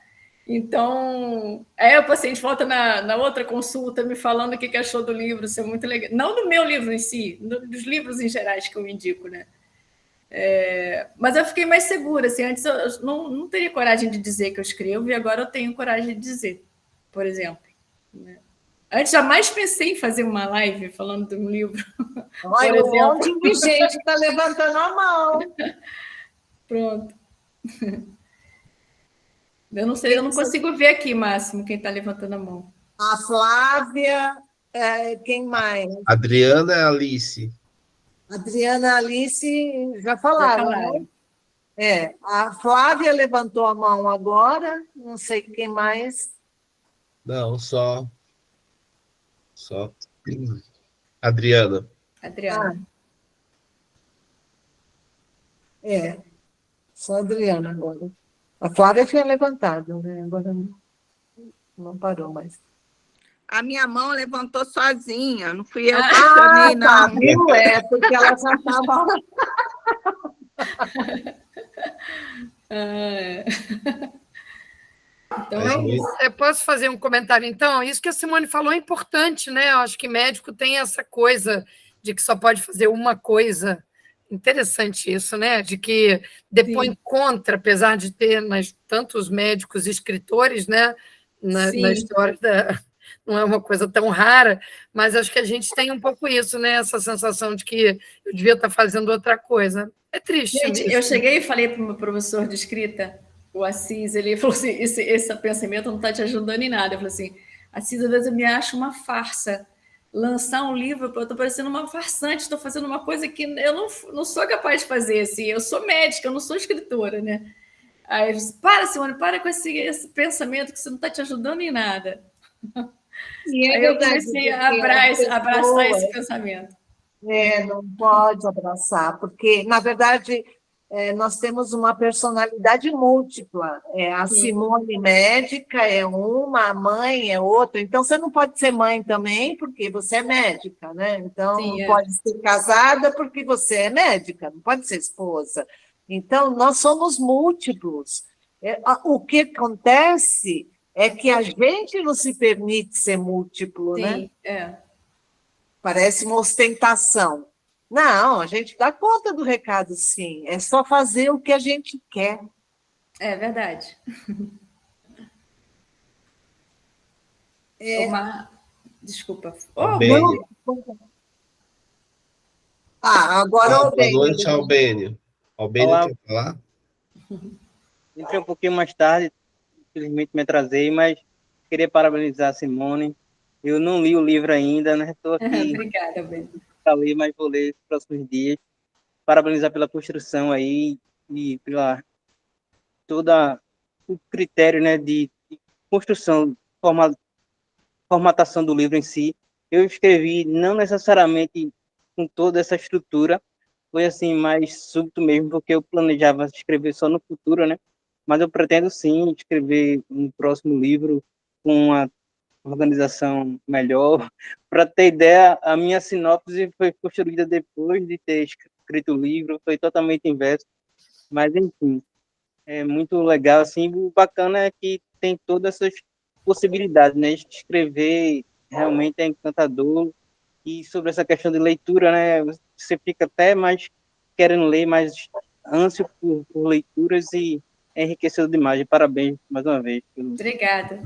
Então, o paciente volta na outra consulta me falando o que achou do livro, isso é muito legal. Não do meu livro em si, dos livros em gerais que eu indico, né? Mas eu fiquei mais segura. Assim, antes eu não teria coragem de dizer que eu escrevo, e agora eu tenho coragem de dizer, por exemplo. Né? Antes jamais pensei em fazer uma live falando de um livro. Olha, um monte de gente está levantando a mão. Pronto. Eu não sei, eu não consigo ver aqui, Máximo, quem está levantando a mão. A Flávia, quem mais? Adriana e Alice. Adriana e Alice já falaram. Né? A Flávia levantou a mão agora, não sei quem mais. Não, só Adriana. Adriana. Só a Adriana agora. A Flávia tinha levantado, né? Agora não parou mais. A minha mão levantou sozinha, não fui eu que acionei, não. Viu? Porque ela já estava... Então, eu posso fazer um comentário, então? Isso que a Simone falou é importante, né? Eu acho que médico tem essa coisa de que só pode fazer uma coisa. Interessante isso, né? De que depõe contra, apesar de ter tantos médicos e escritores, né? Na história não é uma coisa tão rara, mas acho que a gente tem um pouco isso, né? Essa sensação de que eu devia estar fazendo outra coisa. É triste. Gente, eu cheguei e falei para o meu professor de escrita, o Assis, ele falou assim, esse pensamento não está te ajudando em nada. Eu falei assim, Assis, às vezes eu me acho uma farsa. Lançar um livro, eu estou parecendo uma farsante, estou fazendo uma coisa que eu não sou capaz de fazer. Assim, eu sou médica, eu não sou escritora, né? Aí eu disse, Simone, para com esse pensamento que você não está te ajudando em nada. Aí eu comecei a abraçar esse pensamento. Não pode abraçar, porque, na verdade, nós temos uma personalidade múltipla. A Simone médica é uma, a mãe é outra. Então, você não pode ser mãe também, porque você é médica, né? Então, não pode ser casada porque você é médica, não pode ser esposa. Então, nós somos múltiplos. O que acontece é que a gente não se permite ser múltiplo, né? Parece uma ostentação. Não, a gente dá conta do recado, sim. É só fazer o que a gente quer. É verdade. Desculpa. Albênio. Agora o Boa noite, Albênio. Albênio Olá. quer falar? Entrei um pouquinho mais tarde, infelizmente me atrasei, mas queria parabenizar a Simone. Eu não li o livro ainda, né? Estou aqui Obrigada, Albênio. para ler, mas vou ler nos próximos dias. Parabenizar pela construção aí e pela toda o critério, né, de construção, formatação do livro em si. Eu escrevi não necessariamente com toda essa estrutura, foi assim mais súbito mesmo, porque eu planejava escrever só no futuro, né? Mas eu pretendo sim escrever um próximo livro com uma organização melhor. Para ter ideia, a minha sinopse foi construída depois de ter escrito o livro, foi totalmente inverso, mas enfim, é muito legal, assim, o bacana é que tem todas essas possibilidades, né? Escrever realmente é encantador, e sobre essa questão de leitura, né? Você fica até mais querendo ler, mais ânsia por leituras, e é enriquecedor demais. Parabéns mais uma vez. Obrigada.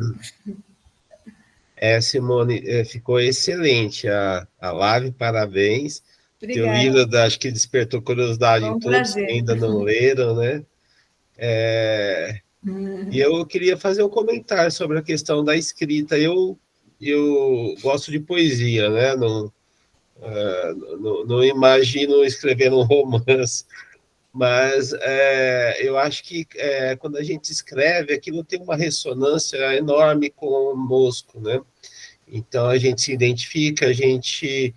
Simone, ficou excelente a live, parabéns. Teu Obrigada. livro, acho que despertou curiosidade em todos que ainda não leram, né? E eu queria fazer um comentário sobre a questão da escrita. Eu gosto de poesia, né? Não imagino escrever um romance, mas eu acho que quando a gente escreve, aquilo tem uma ressonância enorme conosco, né? Então a gente se identifica, a gente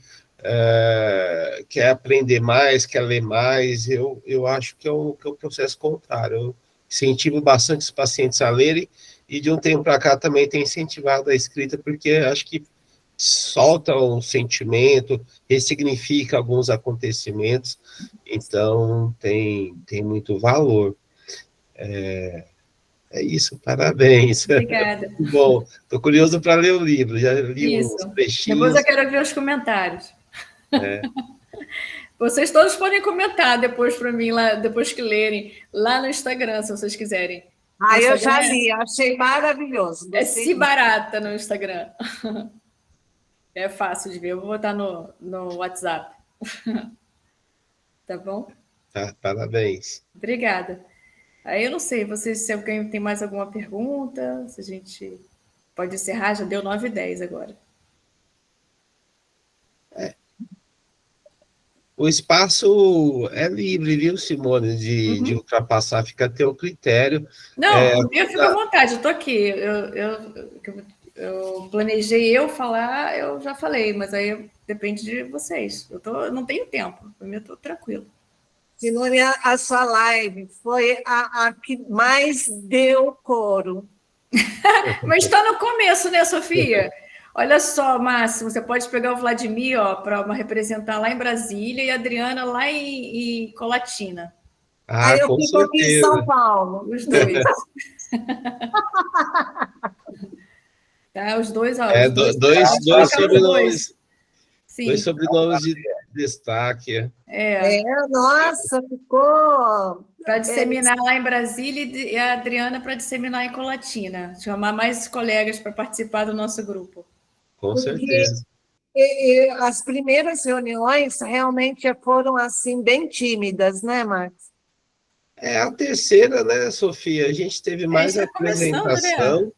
quer aprender mais, quer ler mais. Eu acho que é o processo contrário. Eu incentivo bastante os pacientes a lerem, e de um tempo para cá também tem incentivado a escrita, porque acho que solta um sentimento, ressignifica alguns acontecimentos, então tem muito valor. É isso, parabéns. Obrigada. Bom, estou curioso para ler o livro, já li uns trechinhos. Depois eu quero ver os comentários. Vocês todos podem comentar depois para mim, lá, depois que lerem, lá no Instagram, se vocês quiserem. Eu já li, achei maravilhoso. É Cibarata no Instagram. É fácil de ver, eu vou botar no WhatsApp. Tá bom? Tá, parabéns. Obrigada. Aí eu não sei, se alguém tem mais alguma pergunta, se a gente pode encerrar, já deu 9h10 agora. O espaço é livre, viu, Simone, de ultrapassar, fica a teu critério. Não, eu fico à vontade, eu estou aqui. Eu planejei falar, eu já falei, mas aí depende de vocês. Eu não tenho tempo, para mim eu estou tranquilo. Simone, a sua live foi a que mais deu coro. Mas está no começo, né, Sofia? Olha só, Márcio, você pode pegar o Vladimir para representar lá em Brasília e a Adriana lá em Colatina. Eu fico aqui em São Paulo. Os dois. Tá, os dois. Dois sobrenomes. Sim. Dois sobrenomes de destaque. Nossa, ficou... Para disseminar lá em Brasília e a Adriana para disseminar em Colatina. Chamar mais colegas para participar do noso grupo. Com certeza. As primeiras reuniões realmente foram assim bem tímidas, né, Marcos? A terceira, né, Sofia? A gente teve mais apresentação.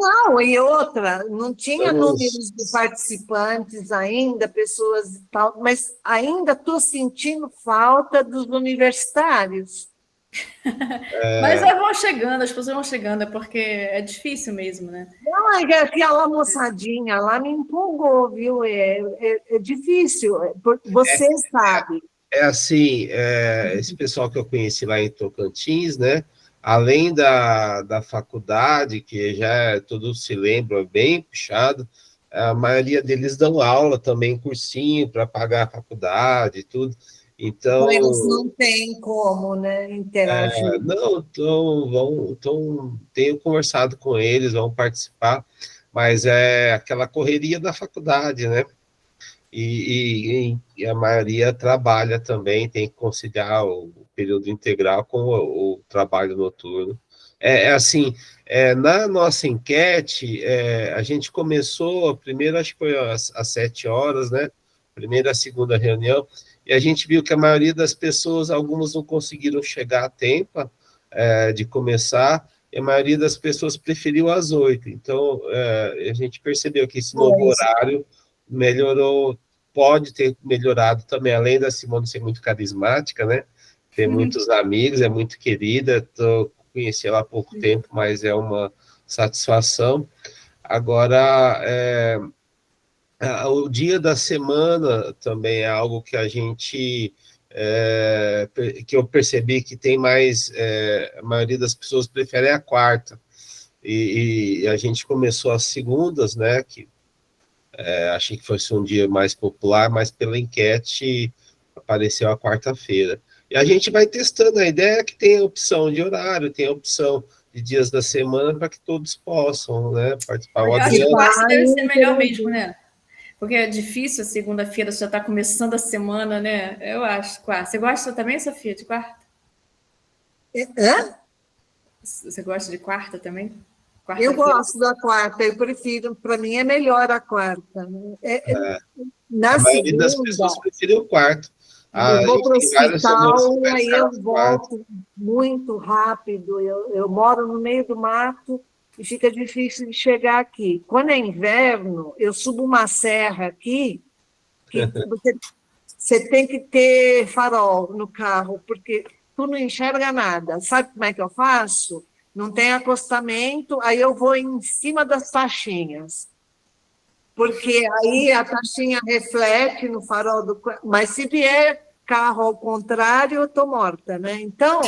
Não, e outra, não tinha números de participantes ainda, pessoas e tal, mas ainda estou sentindo falta dos universitários. Mas vão chegando, as pessoas vão chegando, porque é difícil mesmo, né? Não, aquela moçadinha lá me empolgou, viu? É difícil, você sabe. Assim, esse pessoal que eu conheci lá em Tocantins, né? Além da faculdade, que já todos se lembram, é bem puxado, a maioria deles dão aula também, cursinho para pagar a faculdade e tudo. Então, eles não têm como, né, interagir. Tenho conversado com eles, vão participar, mas é aquela correria da faculdade, né? E a maioria trabalha também, tem que conciliar o período integral com o trabalho noturno. Assim, na nossa enquete, a gente começou, primeiro acho que foi às 7 horas, né? Primeira, segunda reunião, e a gente viu que a maioria das pessoas, algumas não conseguiram chegar a tempo de começar, e a maioria das pessoas preferiu às 8. Então, a gente percebeu que esse novo horário melhorou, pode ter melhorado também, além da Simone ser muito carismática, né? Tem muitos amigos, é muito querida, conheci ela há pouco tempo, mas é uma satisfação. Agora, o dia da semana também é algo que a gente, que eu percebi que tem mais, a maioria das pessoas prefere a quarta, e a gente começou as segundas, né, que achei que fosse um dia mais popular, mas pela enquete apareceu a quarta-feira. E a gente vai testando, a ideia é que tenha opção de horário, tenha opção de dias da semana para que todos possam, né, participar. Eu acho que quarta deve ser melhor mesmo, né? Porque é difícil, segunda-feira você já está começando a semana, né? Eu acho, quarta. Você gosta também, Sofia, de quarta? Hã? Você gosta de quarta também? Eu gosto da quarta, eu prefiro, para mim é melhor a quarta. Na a maioria das segunda, pessoas prefere o quarto. eu vou para o hospital, aí eu quarto. volto muito rápido, eu moro no meio do mato, e fica difícil de chegar aqui. Quando é inverno, eu subo uma serra aqui, que você tem que ter farol no carro, porque tu não enxerga nada. Sabe como é que eu faço? Não tem acostamento, aí eu vou em cima das taxinhas. Porque aí a taxinha reflete no farol do... Mas se vier carro ao contrário, eu estou morta, né? Então...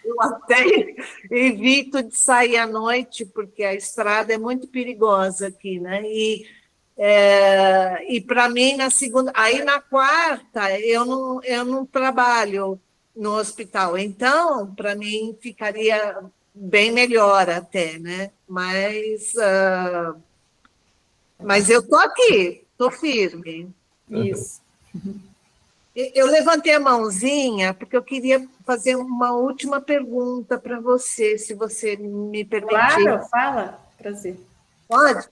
Eu até evito de sair à noite, porque a estrada é muito perigosa aqui, né? E para mim, na segunda... Aí, na quarta, eu não trabalho no hospital. Então, para mim, ficaria bem melhor até, né? Mas eu estou aqui, estou firme. Isso. Eu levantei a mãozinha porque eu queria fazer uma última pergunta para você, se você me permitir. Claro, fala, prazer. Pode?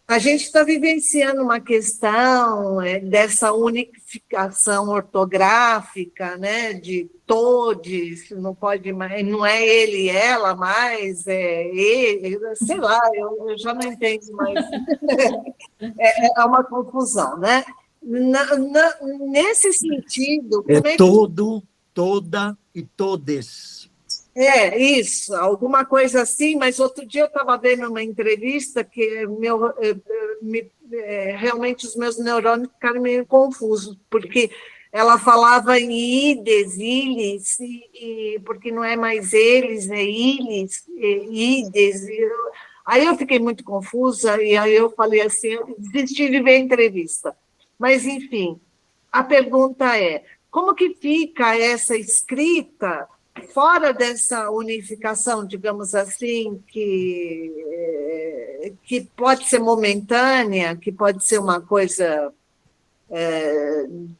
A gente está vivenciando uma questão dessa unificação ortográfica, né, de todes, não pode mais, não é ele e ela mais, é ele, sei lá, eu já não entendo mais. É uma confusão, né? Nesse sentido... todo, toda e todes. Isso, alguma coisa assim, mas outro dia eu estava vendo uma entrevista que realmente os meus neurônios ficaram meio confusos, porque ela falava em ides, iles, porque não é mais eles, é iles, ides. Aí eu fiquei muito confusa, e aí eu falei assim, eu desisti de ver a entrevista. Mas, enfim, a pergunta é, como que fica essa escrita fora dessa unificação, digamos assim, que pode ser momentânea, que pode ser uma coisa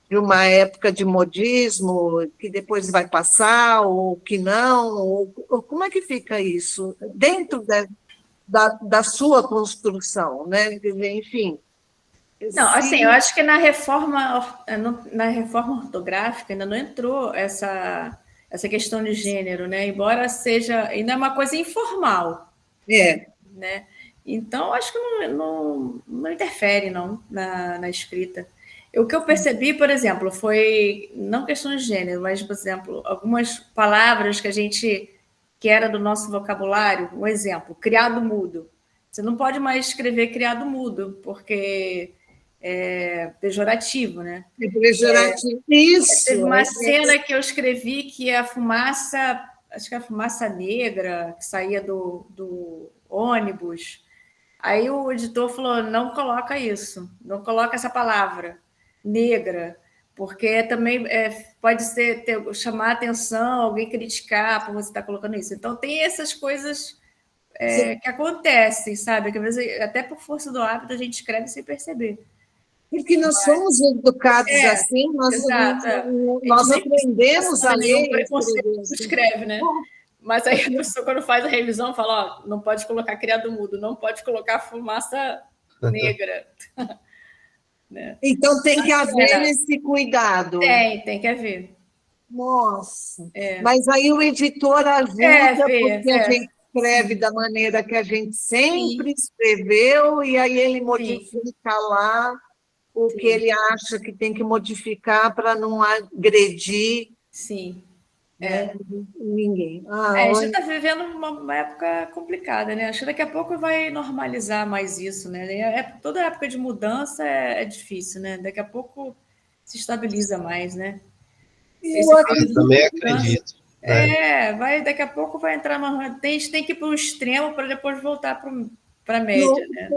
de uma época de modismo, que depois vai passar, ou que não, ou como é que fica isso dentro da sua construção, né? Enfim... Não, assim, eu acho que na reforma ortográfica ainda não entrou essa questão de gênero, né? Embora seja ainda uma coisa informal. Né? Então, acho que não interfere, não, na escrita. O que eu percebi, por exemplo, foi, não questão de gênero, mas, por exemplo, algumas palavras que era do nosso vocabulário, um exemplo, criado mudo. Você não pode mais escrever criado mudo, porque... é pejorativo, né? É pejorativo, isso. Teve uma cena que eu escrevi que a fumaça, acho que a fumaça negra que saía do ônibus. Aí o editor falou, não coloca isso, não coloca essa palavra, negra, porque também pode chamar a atenção, alguém criticar por você estar colocando isso. Então, tem essas coisas que acontecem, sabe? Que às vezes, até por força do hábito, a gente escreve sem perceber. Porque nós somos educados assim, nós aprendemos a ler. Preconceito escreve, né? Mas aí a pessoa, quando faz a revisão, fala, ó, não pode colocar criado mudo, não pode colocar fumaça negra. Né? Então tem que haver esse cuidado. Tem que haver. Nossa, mas aí o editor ajuda, porque a gente escreve da maneira que a gente sempre escreveu, e aí ele modifica lá o que ele acha que tem que modificar para não agredir ninguém. A gente está vivendo uma época complicada, né? Acho que daqui a pouco vai normalizar mais isso, né? Toda época de mudança é difícil, né? Daqui a pouco se estabiliza mais, né? Eu também acredito. Daqui a pouco vai entrar a gente tem que ir para o extremo para depois voltar para a média, né?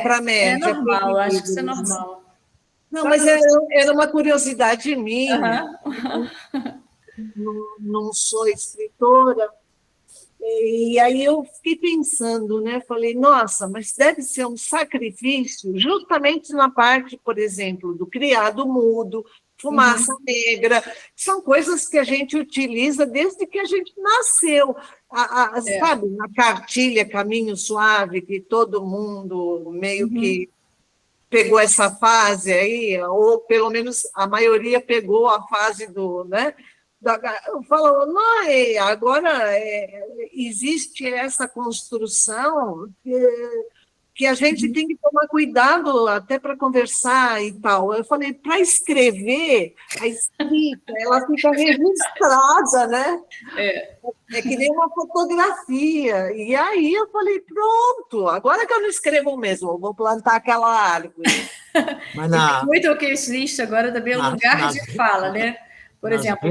Para a média. É normal, acho que isso é normal. Não, mas era uma curiosidade minha. Não sou escritora. E aí eu fiquei pensando, né? Falei, nossa, mas deve ser um sacrifício, justamente na parte, por exemplo, do criado mudo, fumaça negra, são coisas que a gente utiliza desde que a gente nasceu. Sabe, na cartilha Caminho Suave, que todo mundo meio que pegou essa fase aí, ou pelo menos a maioria pegou a fase do, né? Falou, não, agora existe essa construção que a gente tem que tomar cuidado até para conversar e tal. Eu falei, para escrever, a escrita, ela fica registrada, né? É que nem uma fotografia. E aí eu falei, pronto, agora que eu não escrevo mesmo, eu vou plantar aquela árvore. Mas muito o que existe agora também é o lugar de fala, né? Por exemplo,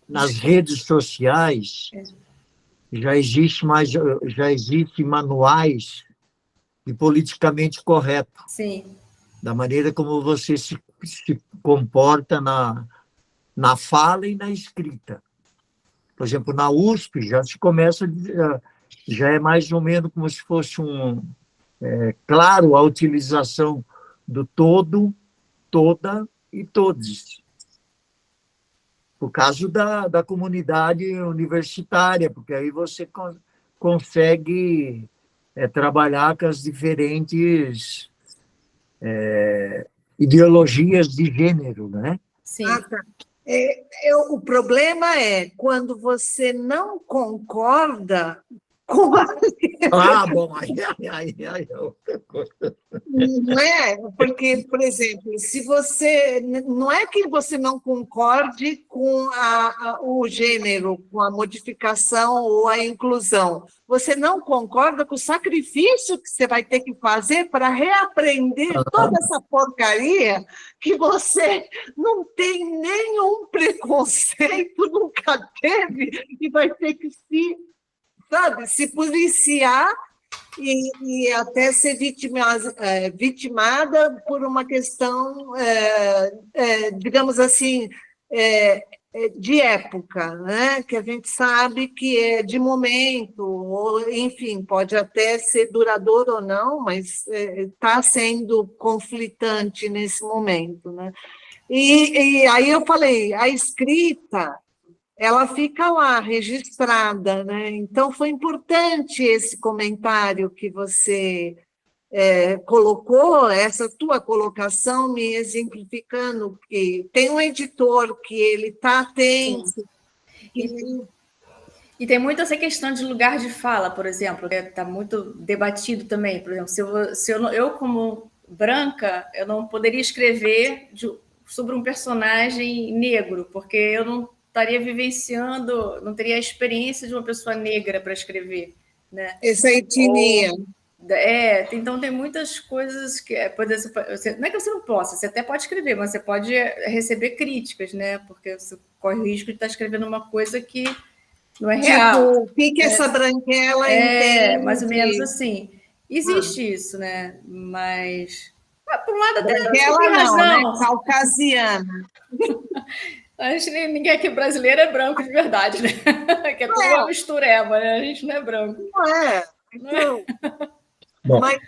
nas redes sociais já existe manuais de politicamente correto. Sim. Da maneira como você se comporta na fala e na escrita. Por exemplo, na USP já se começa, já é mais ou menos como se fosse claro a utilização do todo, toda e todos. Por causa da comunidade universitária, porque aí você consegue trabalhar com as diferentes ideologias de gênero, né? Sim. O problema é quando você não concorda com a... bom, aí Não é? Porque, por exemplo, se você... Não é que você não concorde com o gênero, com a modificação ou a inclusão. Você não concorda com o sacrifício que você vai ter que fazer para reaprender toda essa porcaria que você não tem nenhum preconceito, nunca teve, e vai ter que se policiar e até ser vitimada por uma questão, digamos assim, de época, né? Que a gente sabe que é de momento, ou, enfim, pode até ser duradouro ou não, mas está sendo conflitante nesse momento, né? E aí eu falei, a escrita ela fica lá, registrada, né? Então, foi importante esse comentário que você colocou, essa tua colocação me exemplificando que tem um editor que ele está atento. E tem muito essa questão de lugar de fala, por exemplo, está muito debatido também. Por exemplo, se eu como branca, eu não poderia escrever sobre um personagem negro, porque eu não estaria vivenciando, não teria a experiência de uma pessoa negra para escrever, né? Essa etnia. Então tem muitas coisas que não é que você não possa, você até pode escrever, mas você pode receber críticas, né? Porque você corre o risco de estar escrevendo uma coisa que não é real. O que essa branquela entende? Mais ou menos assim. Existe isso, né? Mas por um lado até branquela tem razão. Não, né? Caucasiana. Ninguém aqui brasileiro é branco de verdade, né? Que é tudo uma mistureba, né? A gente não é branco. Não é. Então, mas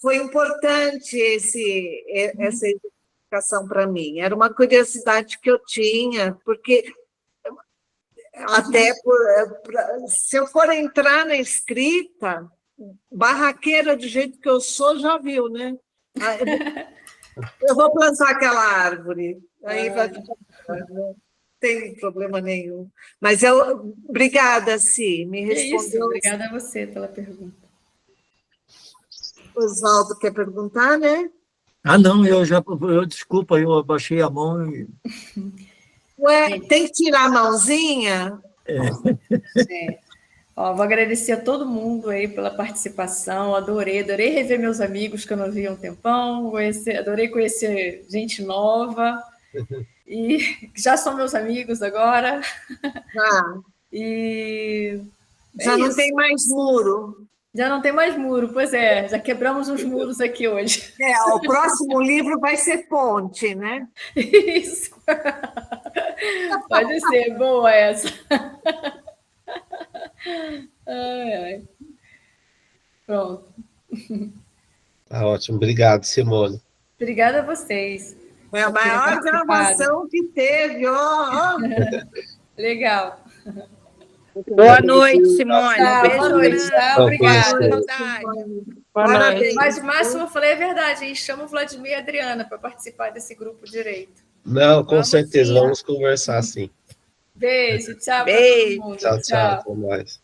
foi importante essa explicação para mim. Era uma curiosidade que eu tinha, porque Até se eu for entrar na escrita, barraqueira do jeito que eu sou, já viu, né? Eu vou plantar aquela árvore, aí vai ficar, não tem problema nenhum. Mas obrigada, Si, me respondeu. Isso, obrigada a você pela pergunta. Oswaldo quer perguntar, né? Não, desculpa, eu abaixei a mão e... Ué, tem que tirar a mãozinha? Ó, vou agradecer a todo mundo aí pela participação, adorei rever meus amigos que eu não via há um tempão, adorei conhecer gente nova, e já são meus amigos agora. E já não tem mais muro. Já não tem mais muro, pois é, já quebramos uns muros aqui hoje. O próximo livro vai ser ponte, né? Isso. Pode ser, boa essa. Ai. Pronto. Tá ótimo, obrigado, Simone. Obrigada a vocês. Foi a maior gravação que teve, ó. Legal. Boa noite, Simone. Boa noite, tá? Obrigada. Parabéns. Mas o máximo eu falei é verdade, hein? Chama o Vladimir e a Adriana para participar desse grupo direito. Não, com certeza, vamos conversar sim. Beijo, tchau. Beijo. Tchau, até mais.